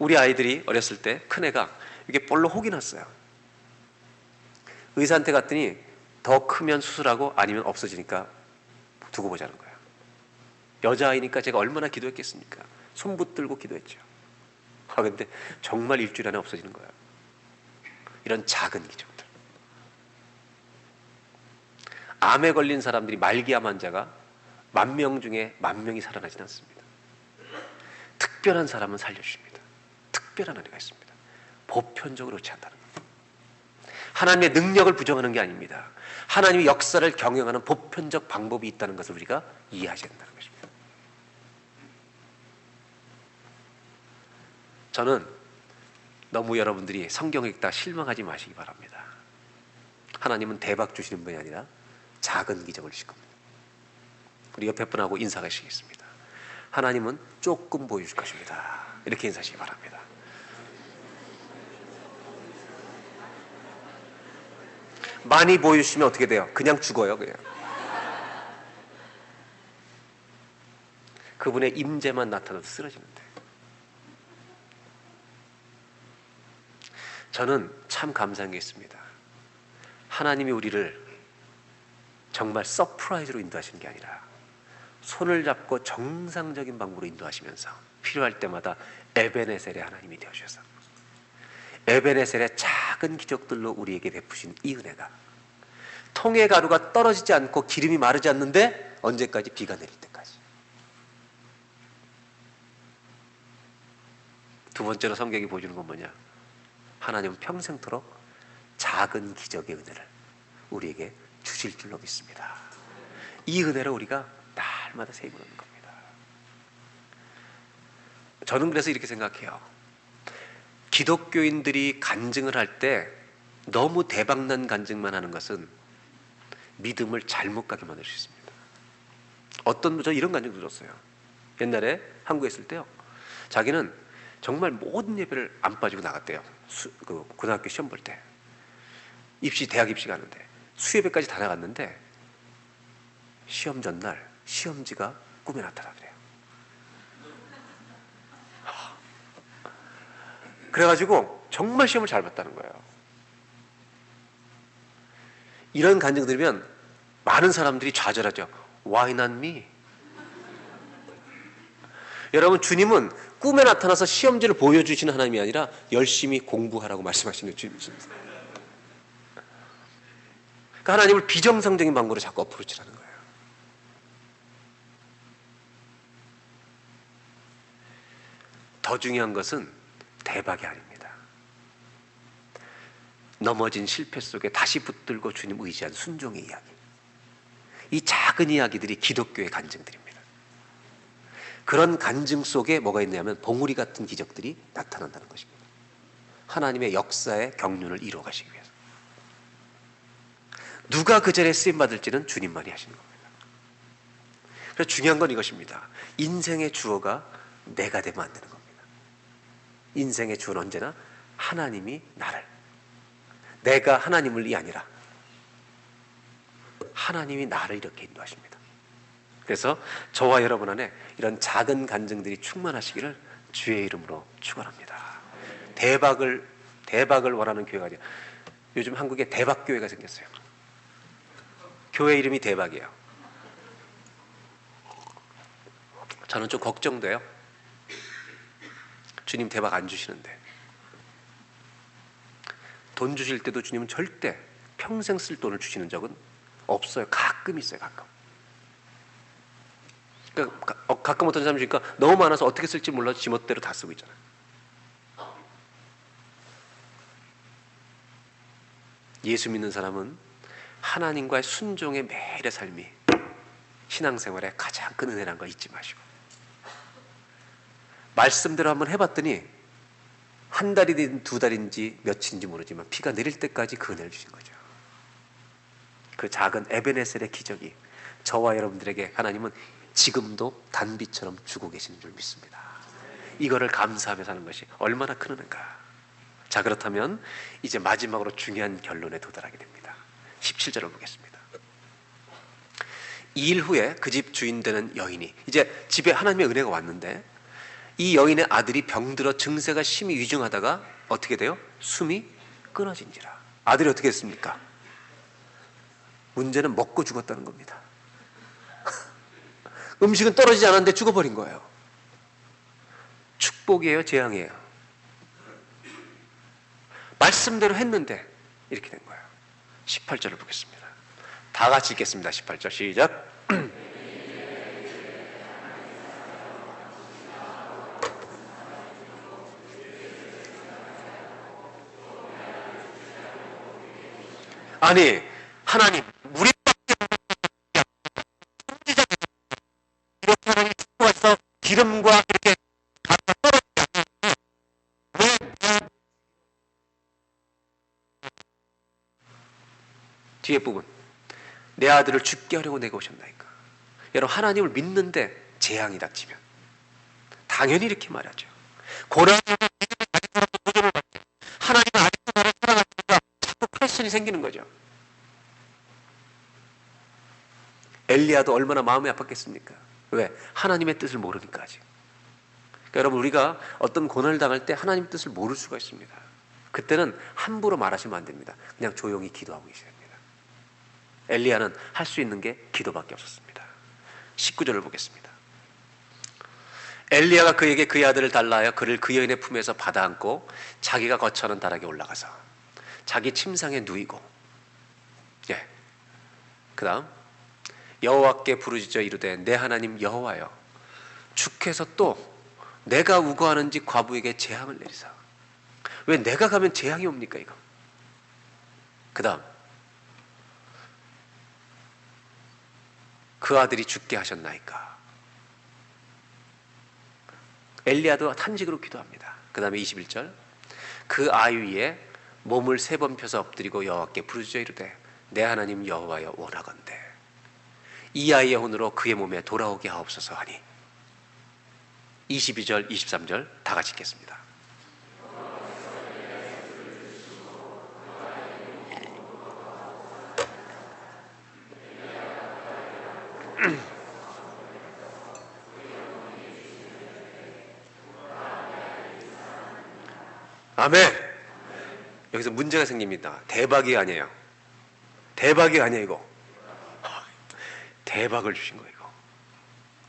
우리 아이들이 어렸을 때 큰애가 이게 볼로 혹이 났어요. 의사한테 갔더니 더 크면 수술하고 아니면 없어지니까 두고 보자는 거예요. 여자아이니까 제가 얼마나 기도했겠습니까? 손 붙들고 기도했죠. 근데 정말 일주일 안에 없어지는 거예요. 이런 작은 기적들. 암에 걸린 사람들이, 말기암 환자가 10,000명 중에 10,000명이 살아나진 않습니다. 특별한 사람은 살려주십니다. 특별한 은혜가 있습니다. 보편적으로 그렇지 않다는 겁니다. 하나님의 능력을 부정하는 게 아닙니다. 하나님의 역사를 경영하는 보편적 방법이 있다는 것을 우리가 이해하셔야 된다는 것입니다. 저는 너무 여러분들이 성경 읽다 실망하지 마시기 바랍니다. 하나님은 대박 주시는 분이 아니라 작은 기적을 주실 겁니다. 우리 옆에 분하고 인사하시겠습니다. 하나님은 조금 보여줄 것입니다. 이렇게 인사하시기 바랍니다. 많이 보여주시면 어떻게 돼요? 그냥 죽어요. 그냥. 그분의 임재만 나타나도 쓰러지는데. 저는 참 감사한 게 있습니다. 하나님이 우리를 정말 서프라이즈로 인도하시는 게 아니라 손을 잡고 정상적인 방법으로 인도하시면서 필요할 때마다 에베네셀의 하나님이 되어주셔서 에베네셀의 작은 기적들로 우리에게 베푸신 이 은혜가 통의 가루가 떨어지지 않고 기름이 마르지 않는데 언제까지? 비가 내릴 때까지. 두 번째로 성경이 보여주는 건 뭐냐? 하나님은 평생토록 작은 기적의 은혜를 우리에게 주실 줄로 믿습니다. 이 은혜를 우리가 날마다 세임을 얻는 겁니다. 저는 그래서 이렇게 생각해요. 기독교인들이 간증을 할 때 너무 대박난 간증만 하는 것은 믿음을 잘못 가게 만들 수 있습니다. 저 이런 간증 들었어요. 옛날에 한국에 있을 때요. 자기는 정말 모든 예배를 안 빠지고 나갔대요. 고등학교 시험 볼 때. 대학 입시 가는데 수예배까지 다 나갔는데 시험 전날 시험지가 꿈에 나타나더래요. 그래가지고 정말 시험을 잘 봤다는 거예요. 이런 간증 들으면 많은 사람들이 좌절하죠. Why not me? 여러분, 주님은 꿈에 나타나서 시험지를 보여주시는 하나님이 아니라 열심히 공부하라고 말씀하시는 주님이십니다. 그러니까 하나님을 비정상적인 방법으로 자꾸 어프로치하는 거예요. 더 중요한 것은 대박이 아닙니다. 넘어진 실패 속에 다시 붙들고 주님 의지한 순종의 이야기. 이 작은 이야기들이 기독교의 간증들입니다. 그런 간증 속에 뭐가 있냐면 봉우리 같은 기적들이 나타난다는 것입니다. 하나님의 역사의 경륜을 이루어 가시기 위해서. 누가 그 자리에 쓰임받을지는 주님만이 하시는 겁니다. 그래서 중요한 건 이것입니다. 인생의 주어가 내가 되면 안 되는 겁니다. 인생의 주어는 언제나 하나님이 나를, 내가 하나님을이 아니라 하나님이 나를 이렇게 인도하십니다. 그래서 저와 여러분 안에 이런 작은 간증들이 충만하시기를 주의 이름으로 축원합니다. 대박을 원하는 교회가 아니라 요즘 한국에 대박교회가 생겼어요. 교회 이름이 대박이에요. 저는 좀 걱정돼요. 주님 대박 안 주시는데. 돈 주실 때도 주님은 절대 평생 쓸 돈을 주시는 적은 없어요. 가끔 있어요. 가끔. 그러니까 가끔 어떤 사람이 주니까 너무 많아서 어떻게 쓸지 몰라서 지멋대로 다 쓰고 있잖아요. 예수 믿는 사람은 하나님과의 순종의 매일의 삶이 신앙생활의 가장 큰 은혜라는 거 잊지 마시고, 말씀대로 한번 해봤더니 한 달이든 두 달인지 며칠인지 모르지만 비가 내릴 때까지 그 은혜를 주신 거죠. 그 작은 에베네셀의 기적이 저와 여러분들에게 하나님은 지금도 단비처럼 주고 계시는 줄 믿습니다. 이거를 감사하며 사는 것이 얼마나 큰 은혜인가. 자, 그렇다면 이제 마지막으로 중요한 결론에 도달하게 됩니다. 17절을 보겠습니다. 2일 후에 그 집 주인 되는 여인이, 이제 집에 하나님의 은혜가 왔는데 이 여인의 아들이 병들어 증세가 심히 위중하다가 어떻게 돼요? 숨이 끊어진지라. 아들이 어떻게 했습니까? 문제는 먹고 죽었다는 겁니다. 음식은 떨어지지 않았는데 죽어버린 거예요. 축복이에요, 재앙이에요? 말씀대로 했는데 이렇게 된 거예요. 18절을 보겠습니다. 다 같이 읽겠습니다. 18절 시작. 아니, 하나님, 우리밖에 이렇게 하나님 축복해서 기름과 이렇게 다 떨어지지 않는데 왜 뒤에 부분 내 아들을 죽게 하려고 내가 오셨나이까. 여러분, 하나님을 믿는데 재앙이 닥치면 당연히 이렇게 말하죠. 고난을 믿음을 가진 사람도 도전을 받죠. 하나님은 아직도 나를 사랑하시니까 자꾸 퀘스천이 생기는 거죠. 엘리야도 얼마나 마음이 아팠겠습니까? 왜? 하나님의 뜻을 모르니까 아직. 그러니까 여러분, 우리가 어떤 고난을 당할 때 하나님의 뜻을 모를 수가 있습니다. 그때는 함부로 말하시면 안 됩니다. 그냥 조용히 기도하고 계셔야 됩니다. 엘리야는 할 수 있는 게 기도밖에 없었습니다. 19절을 보겠습니다. 엘리야가 그에게 그의 아들을 달라 하여 그를 그 여인의 품에서 받아안고 자기가 거처하는 다락에 올라가서 자기 침상에 누이고, 그 다음 여호와께 부르짖어 이르되 내 하나님 여호와여, 주께서 또 내가 우거하는지 과부에게 재앙을 내리사. 왜 내가 가면 재앙이 옵니까 이거? 그 다음 그 아들이 죽게 하셨나이까. 엘리야도 탄식으로 기도합니다. 그 다음에 21절 그 아이 위에 몸을 3번 펴서 엎드리고 여호와께 부르짖어 이르되 내 하나님 여호와여 원하건대 이 아이의 혼으로 그의 몸에 돌아오게 하옵소서 하니. 22절 23절 다 같이 읽겠습니다. 아멘. 여기서 문제가 생깁니다. 대박이 아니에요. 대박이 아니에요 이거. 대박을 주신 거예요 이거.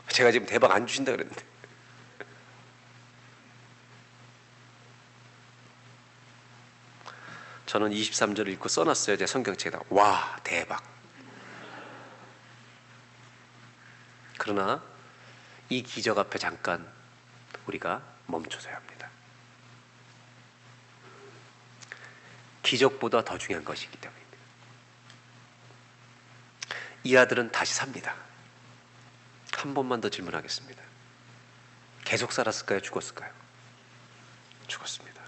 제가 지금 대박 안 주신다 그랬는데. 저는 23절을 읽고 써놨어요. 제 성경책에다. 와, 대박. 그러나 이 기적 앞에 잠깐 우리가 멈춰서야 합니다. 기적보다 더 중요한 것이 있기 때문입니다. 이 아들은 다시 삽니다. 한 번만 더 질문하겠습니다. 계속 살았을까요? 죽었을까요? 죽었습니다.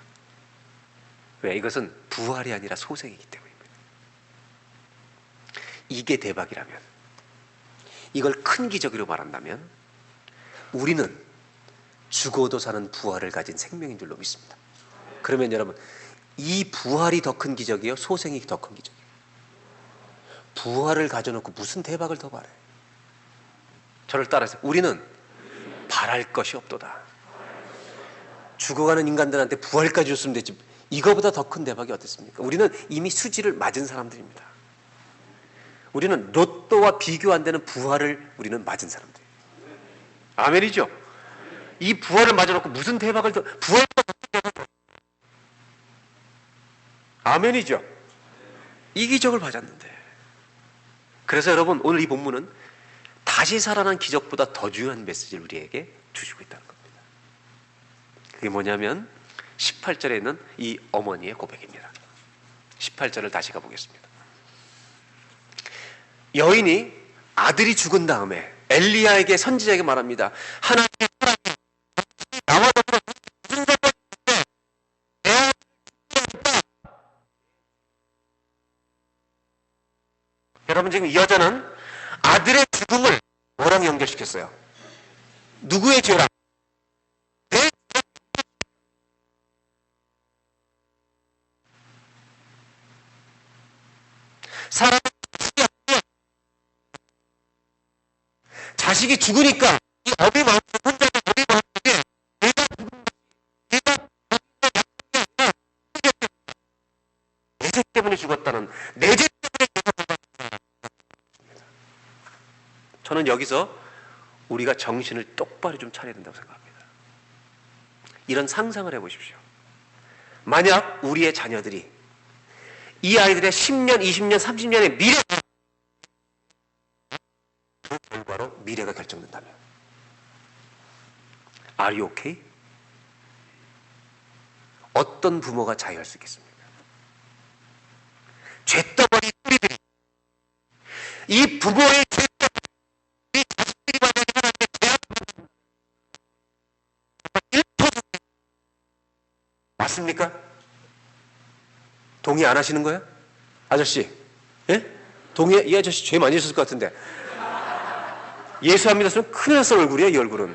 왜? 이것은 부활이 아니라 소생이기 때문입니다. 이게 대박이라면, 이걸 큰 기적으로 말한다면 우리는 죽어도 사는 부활을 가진 생명인 줄로 믿습니다. 그러면 여러분, 이 부활이 더 큰 기적이에요? 소생이 더 큰 기적이에요? 부활을 가져놓고 무슨 대박을 더 바라요? 저를 따라서 우리는 바랄 것이 없도다. 죽어가는 인간들한테 부활까지 줬으면 됐지 이거보다 더 큰 대박이 어떻습니까? 우리는 이미 수지를 맞은 사람들입니다. 우리는 로또와 비교 안 되는 부활을 우리는 맞은 사람들이에요. 아멘이죠? 이 부활을 맞아놓고 무슨 대박을 더 아멘이죠? 이 기적을 맞았는데. 그래서 여러분, 오늘 이 본문은 다시 살아난 기적보다 더 중요한 메시지를 우리에게 주시고 있다는 겁니다. 그게 뭐냐면 18절에 있는 이 어머니의 고백입니다. 18절을 다시 가보겠습니다. 여인이 아들이 죽은 다음에 엘리야에게 선지자에게 말합니다. 하나님의 사람이 나와 더불어 무슨 상관인데 내 아들을 죽게 했다. 여러분, 지금 이 여자는 아들의 죽음을 뭐랑 연결시켰어요? 누구의 죄랑? 내 사람이 자식이 죽으니까 이 어미 마음에 혼자 어미 마음에 내가 죽은 내가 내 죄 때문에 죽었다는 내 죄 때문에 죽었다는. 저는 여기서 우리가 정신을 똑바로 좀 차려야 된다고 생각합니다. 이런 상상을 해보십시오. 만약 우리의 자녀들이 이 아이들의 10년, 20년, 30년의 미래, 그 결과로 미래가 결정된다면, Are you okay? 어떤 부모가 자유할 수 있겠습니까? 죄덩어리 뿌리들이, 이 부모의 죄덩어리, 자식들이 만약에 하나님의 죄악을 맞습니까? 동의 안 하시는 거예요? 아저씨, 예? 동의, 이 아저씨 죄 많이 있었을 것 같은데. 예수 안 믿었으면 큰일 났을 얼굴이야, 이 얼굴은.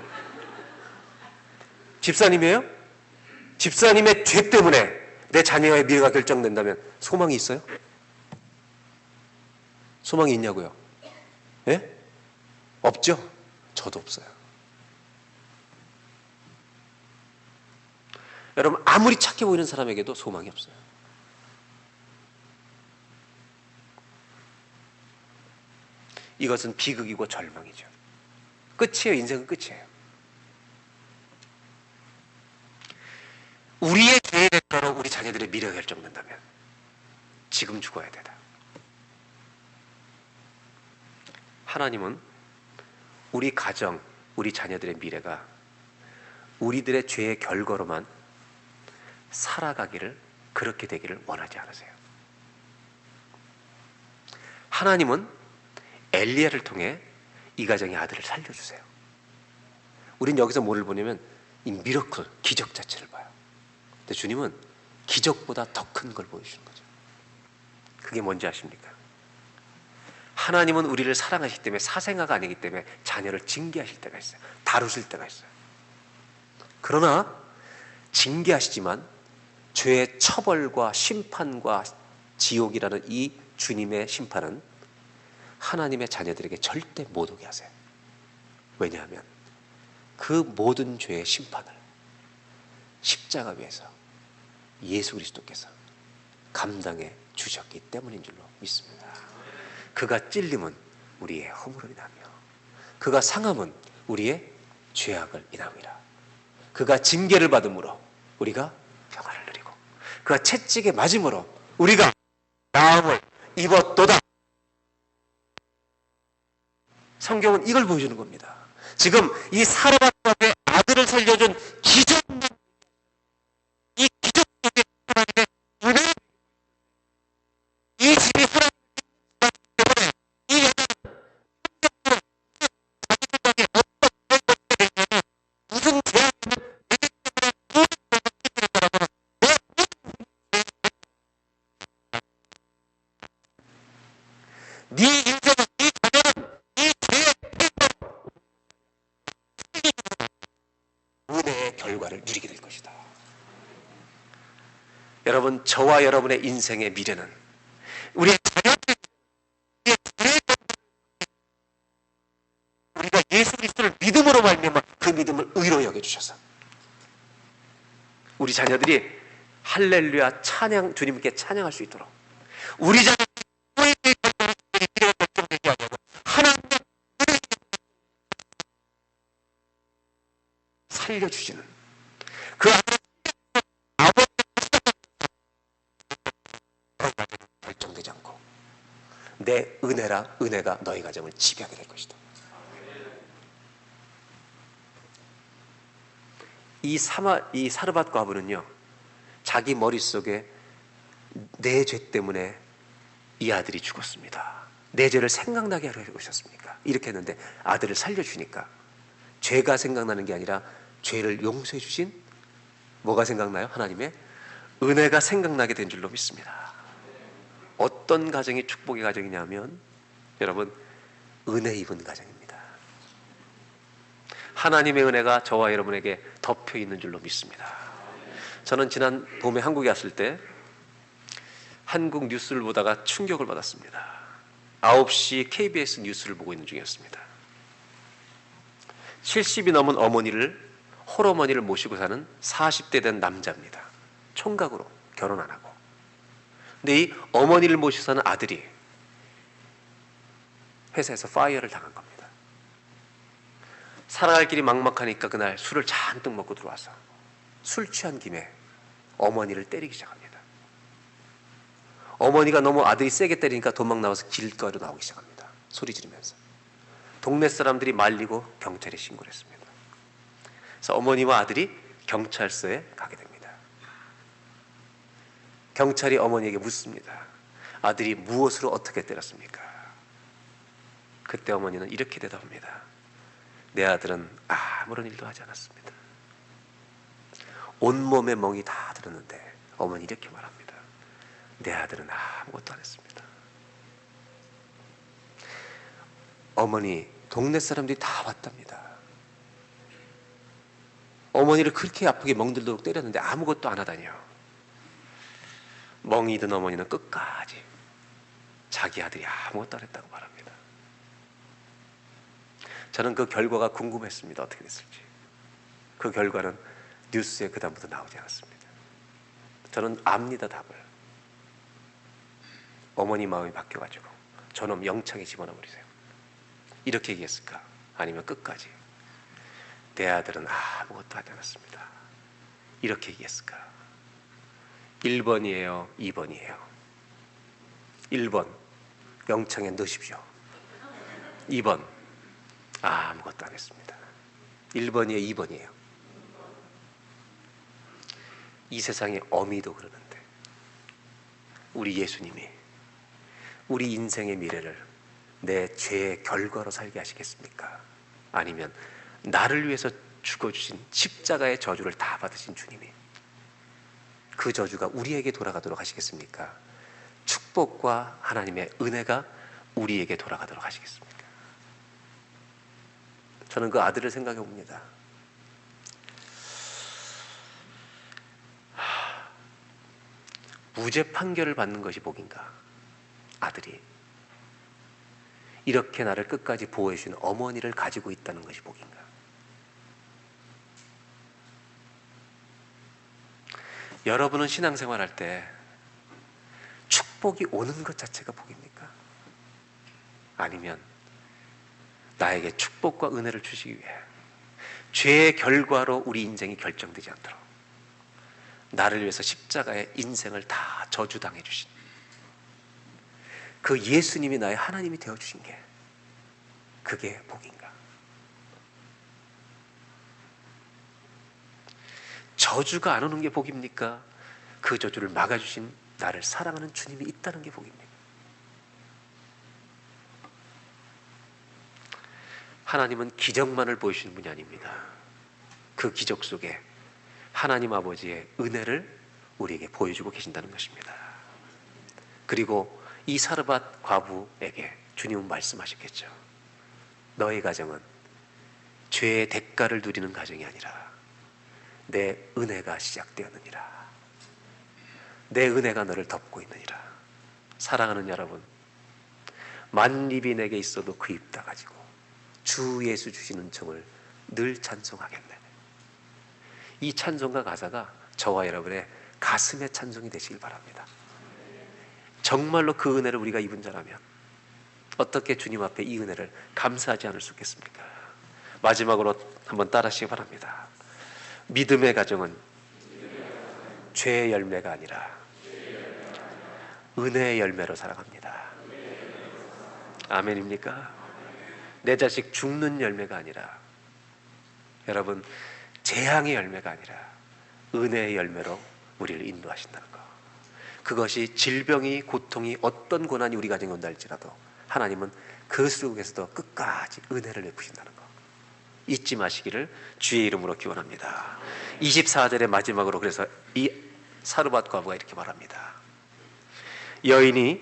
집사님이에요? 집사님의 죄 때문에 내 자녀의 미래가 결정된다면 소망이 있어요? 소망이 있냐고요? 예? 없죠? 저도 없어요. 여러분, 아무리 착해 보이는 사람에게도 소망이 없어요. 이것은 비극이고 절망이죠. 끝이에요. 인생은 끝이에요. 우리의 죄의 대가로 우리 자녀들의 미래가 결정된다면 지금 죽어야 되다. 하나님은 우리 가정, 우리 자녀들의 미래가 우리들의 죄의 결과로만 살아가기를, 그렇게 되기를 원하지 않으세요. 하나님은 엘리야를 통해 이 가정의 아들을 살려주세요. 우린 여기서 뭐를 보냐면 이 미러클, 기적 자체를 봐요. 근데 주님은 기적보다 더 큰 걸 보여주시는 거죠. 그게 뭔지 아십니까? 하나님은 우리를 사랑하시기 때문에, 사생아가 아니기 때문에 자녀를 징계하실 때가 있어요. 다루실 때가 있어요. 그러나 징계하시지만 죄의 처벌과 심판과 지옥이라는 이 주님의 심판은 하나님의 자녀들에게 절대 못 오게 하세요. 왜냐하면 그 모든 죄의 심판을 십자가 위에서 예수 그리스도께서 감당해 주셨기 때문인 줄로 믿습니다. 그가 찔림은 우리의 허물을 인하며, 그가 상함은 우리의 죄악을 인함이라. 그가 징계를 받음으로 우리가 평안을 누리고, 그가 채찍에 맞음으로 우리가 나음을 입었도다. 성경은 이걸 보여주는 겁니다. 지금 이 사르밧밥의 아들을 살려준 기적, 이 기적 속에 하나님의 은혜, 이 집이 하나님의 때문에 이 여자는 성경으로 자기 생각에 어떤 것들이 되냐면, 무슨 죄악이면 내게 때문에 무슨 죄악이 되더라도 내 네 인생은, 네 자녀는 이 죄의 은혜의 결과를 누리게 될 것이다. 여러분, 저와 여러분의 인생의 미래는 우리의 자녀들의, 우리가 예수 그리스도를 믿음으로 말미암아 그 믿음을 의로 여겨주셔서 우리 자녀들이 할렐루야 찬양, 주님께 찬양할 수 있도록, 우리 자녀들이 미래가 결정되게 하려고 하나님의 살려주시는 그 아버지 결정되지 않고 내 은혜가 너희 가정을 지배하게 될 것이다. 이 사르밧 과부는요, 자기 머릿속에 내 죄 때문에 이 아들이 죽었습니다. 내 죄를 생각나게 하려 오셨습니까? 이렇게 했는데 아들을 살려주니까 죄가 생각나는 게 아니라 죄를 용서해 주신 뭐가 생각나요? 하나님의 은혜가 생각나게 된 줄로 믿습니다. 어떤 가정이 축복의 가정이냐면, 여러분, 은혜 입은 가정입니다. 하나님의 은혜가 저와 여러분에게 덮여 있는 줄로 믿습니다. 저는 지난 봄에 한국에 왔을 때 한국 뉴스를 보다가 충격을 받았습니다. 9시 KBS 뉴스를 보고 있는 중이었습니다. 70이 넘은 홀어머니를 모시고 사는 40대 된 남자입니다. 총각으로 결혼 안 하고. 근데 이 어머니를 모시고 사는 아들이 회사에서 파이어를 당한 겁니다. 살아갈 길이 막막하니까 그날 술을 잔뜩 먹고 들어와서 술 취한 김에 어머니를 때리기 시작합니다. 어머니가 너무 아들이 세게 때리니까 도망 나와서 길가로 나오기 시작합니다. 소리 지르면서. 동네 사람들이 말리고 경찰에 신고를 했습니다. 그래서 어머니와 아들이 경찰서에 가게 됩니다. 경찰이 어머니에게 묻습니다. 아들이 무엇으로 어떻게 때렸습니까? 그때 어머니는 이렇게 대답합니다. 내 아들은 아무런 일도 하지 않았습니다. 온몸에 멍이 다 들었는데 어머니 이렇게 말합니다. 내 아들은 아무것도 안 했습니다. 어머니, 동네 사람들이 다 왔답니다. 어머니를 그렇게 아프게 멍들도록 때렸는데 아무것도 안 하다니요. 멍이 든 어머니는 끝까지 자기 아들이 아무것도 안 했다고 말합니다. 저는 그 결과가 궁금했습니다. 어떻게 됐을지. 그 결과는 뉴스에 그다음부터 나오지 않았습니다. 저는 압니다, 답을. 어머니 마음이 바뀌어가지고 저놈 영창에 집어넣어버리세요. 이렇게 얘기했을까? 아니면 끝까지 내 아들은 아무것도 하지 않았습니다. 이렇게 얘기했을까? 1번이에요? 2번이에요? 1번 영창에 넣으십시오. 2번 아무것도 안 했습니다. 1번이에요? 2번이에요? 이 세상에 어미도 그러는데 우리 예수님이 우리 인생의 미래를 내 죄의 결과로 살게 하시겠습니까? 아니면 나를 위해서 죽어주신 십자가의 저주를 다 받으신 주님이 그 저주가 우리에게 돌아가도록 하시겠습니까? 축복과 하나님의 은혜가 우리에게 돌아가도록 하시겠습니까? 저는 그 아들을 생각해 봅니다. 무죄 판결을 받는 것이 복인가? 아들이 이렇게 나를 끝까지 보호해 주신 어머니를 가지고 있다는 것이 복인가? 여러분은 신앙생활 할 때 축복이 오는 것 자체가 복입니까? 아니면 나에게 축복과 은혜를 주시기 위해 죄의 결과로 우리 인생이 결정되지 않도록 나를 위해서 십자가의 인생을 다 저주당해 주신 그 예수님이 나의 하나님이 되어주신 게 그게 복인가? 저주가 안 오는 게 복입니까? 그 저주를 막아주신 나를 사랑하는 주님이 있다는 게 복입니까? 하나님은 기적만을 보여주시는 분이 아닙니다. 그 기적 속에 하나님 아버지의 은혜를 우리에게 보여주고 계신다는 것입니다. 그리고 이 사르밧 과부에게 주님은 말씀하셨겠죠. 너의 가정은 죄의 대가를 누리는 가정이 아니라 내 은혜가 시작되었느니라. 내 은혜가 너를 덮고 있느니라. 사랑하는 여러분, 만립이 내게 있어도 그 입 다 가지고 주 예수 주신 은총을 늘 찬송하겠네. 이 찬송과 가사가 저와 여러분의 가슴의 찬송이 되시길 바랍니다. 정말로 그 은혜를 우리가 입은 자라면 어떻게 주님 앞에 이 은혜를 감사하지 않을 수 있겠습니까? 마지막으로 한번 따라하시기 바랍니다. 믿음의 가정은 죄의 열매가 아니라 은혜의 열매로 살아갑니다. 아멘입니까? 내 자식 죽는 열매가 아니라 여러분 재앙의 열매가 아니라 은혜의 열매로 우리를 인도하신다는 것. 그것이 질병이 고통이 어떤 고난이 우리 가정에 온다 할지라도 하나님은 그 속에서도 끝까지 은혜를 베푸신다는 것 잊지 마시기를 주의 이름으로 기원합니다. 24절의 마지막으로 그래서 이 사르밧 과부가 이렇게 말합니다. 여인이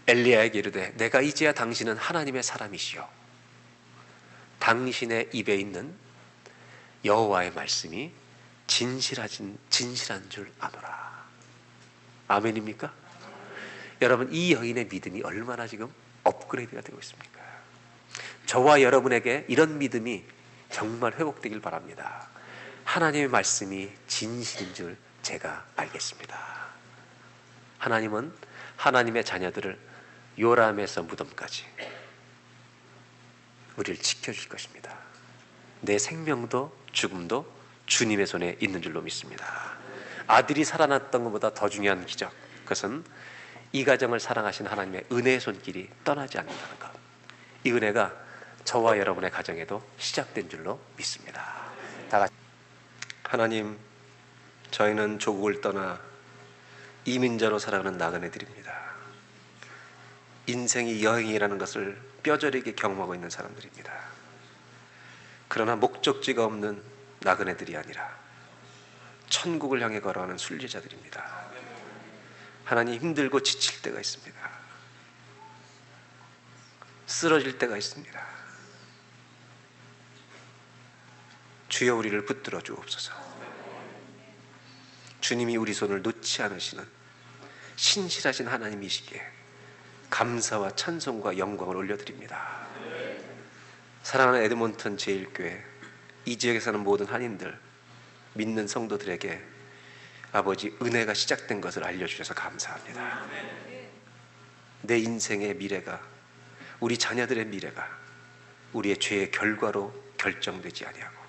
엘리야에게 이르되 내가 이제야 당신은 하나님의 사람이시요 당신의 입에 있는 여호와의 말씀이 진실한 줄 아노라. 아멘입니까? 여러분 이 여인의 믿음이 얼마나 지금 업그레이드가 되고 있습니까? 저와 여러분에게 이런 믿음이 정말 회복되길 바랍니다. 하나님의 말씀이 진실인 줄 제가 알겠습니다. 하나님은 하나님의 자녀들을 요람에서 무덤까지 우리를 지켜줄 것입니다. 내 생명도 죽음도 주님의 손에 있는 줄로 믿습니다. 아들이 살아났던 것보다 더 중요한 기적, 그것은 이 가정을 사랑하신 하나님의 은혜의 손길이 떠나지 않는다는 것. 이 은혜가 저와 여러분의 가정에도 시작된 줄로 믿습니다. 다 같이. 하나님, 저희는 조국을 떠나 이민자로 살아가는 나그네들입니다. 인생이 여행이라는 것을 뼈저리게 경험하고 있는 사람들입니다. 그러나 목적지가 없는 나그네들이 아니라 천국을 향해 걸어가는 순례자들입니다. 하나님, 힘들고 지칠 때가 있습니다. 쓰러질 때가 있습니다. 주여, 우리를 붙들어 주옵소서. 주님이 우리 손을 놓지 않으시는 신실하신 하나님이시기에 감사와 찬송과 영광을 올려드립니다. 사랑하는 에드몬턴 제1교회, 이 지역에 사는 모든 한인들, 믿는 성도들에게 아버지 은혜가 시작된 것을 알려주셔서 감사합니다. 내 인생의 미래가, 우리 자녀들의 미래가 우리의 죄의 결과로 결정되지 아니하고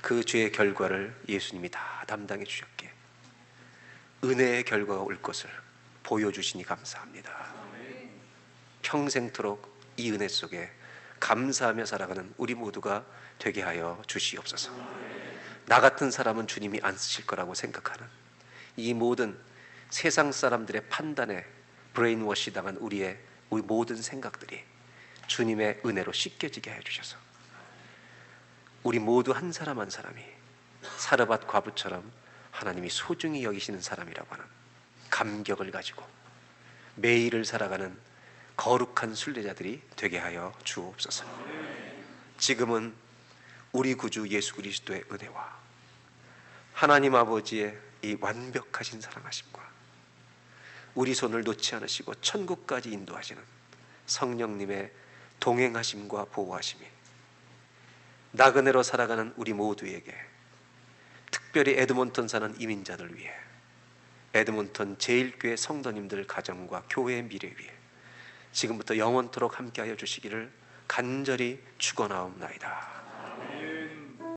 그 죄의 결과를 예수님이 다 담당해 주셨기에 은혜의 결과가 올 것을 보여주시니 감사합니다. 평생토록 이 은혜 속에 감사하며 살아가는 우리 모두가 되게 하여 주시옵소서. 나 같은 사람은 주님이 안 쓰실 거라고 생각하는 이 모든 세상 사람들의 판단에 브레인워시 당한 우리 모든 생각들이 주님의 은혜로 씻겨지게 해주셔서 우리 모두 한 사람 한 사람이 사르밧 과부처럼 하나님이 소중히 여기시는 사람이라고 하는 감격을 가지고 매일을 살아가는 거룩한 순례자들이 되게 하여 주옵소서. 지금은 우리 구주 예수 그리스도의 은혜와 하나님 아버지의 이 완벽하신 사랑하심과 우리 손을 놓지 않으시고 천국까지 인도하시는 성령님의 동행하심과 보호하심이 나그네로 살아가는 우리 모두에게, 특별히 에드몬턴 사는 이민자들 위해, 에드몬턴 제1교회 성도님들 가정과 교회의 미래 위해 지금부터 영원토록 함께하여 주시기를 간절히 축원하옵나이다.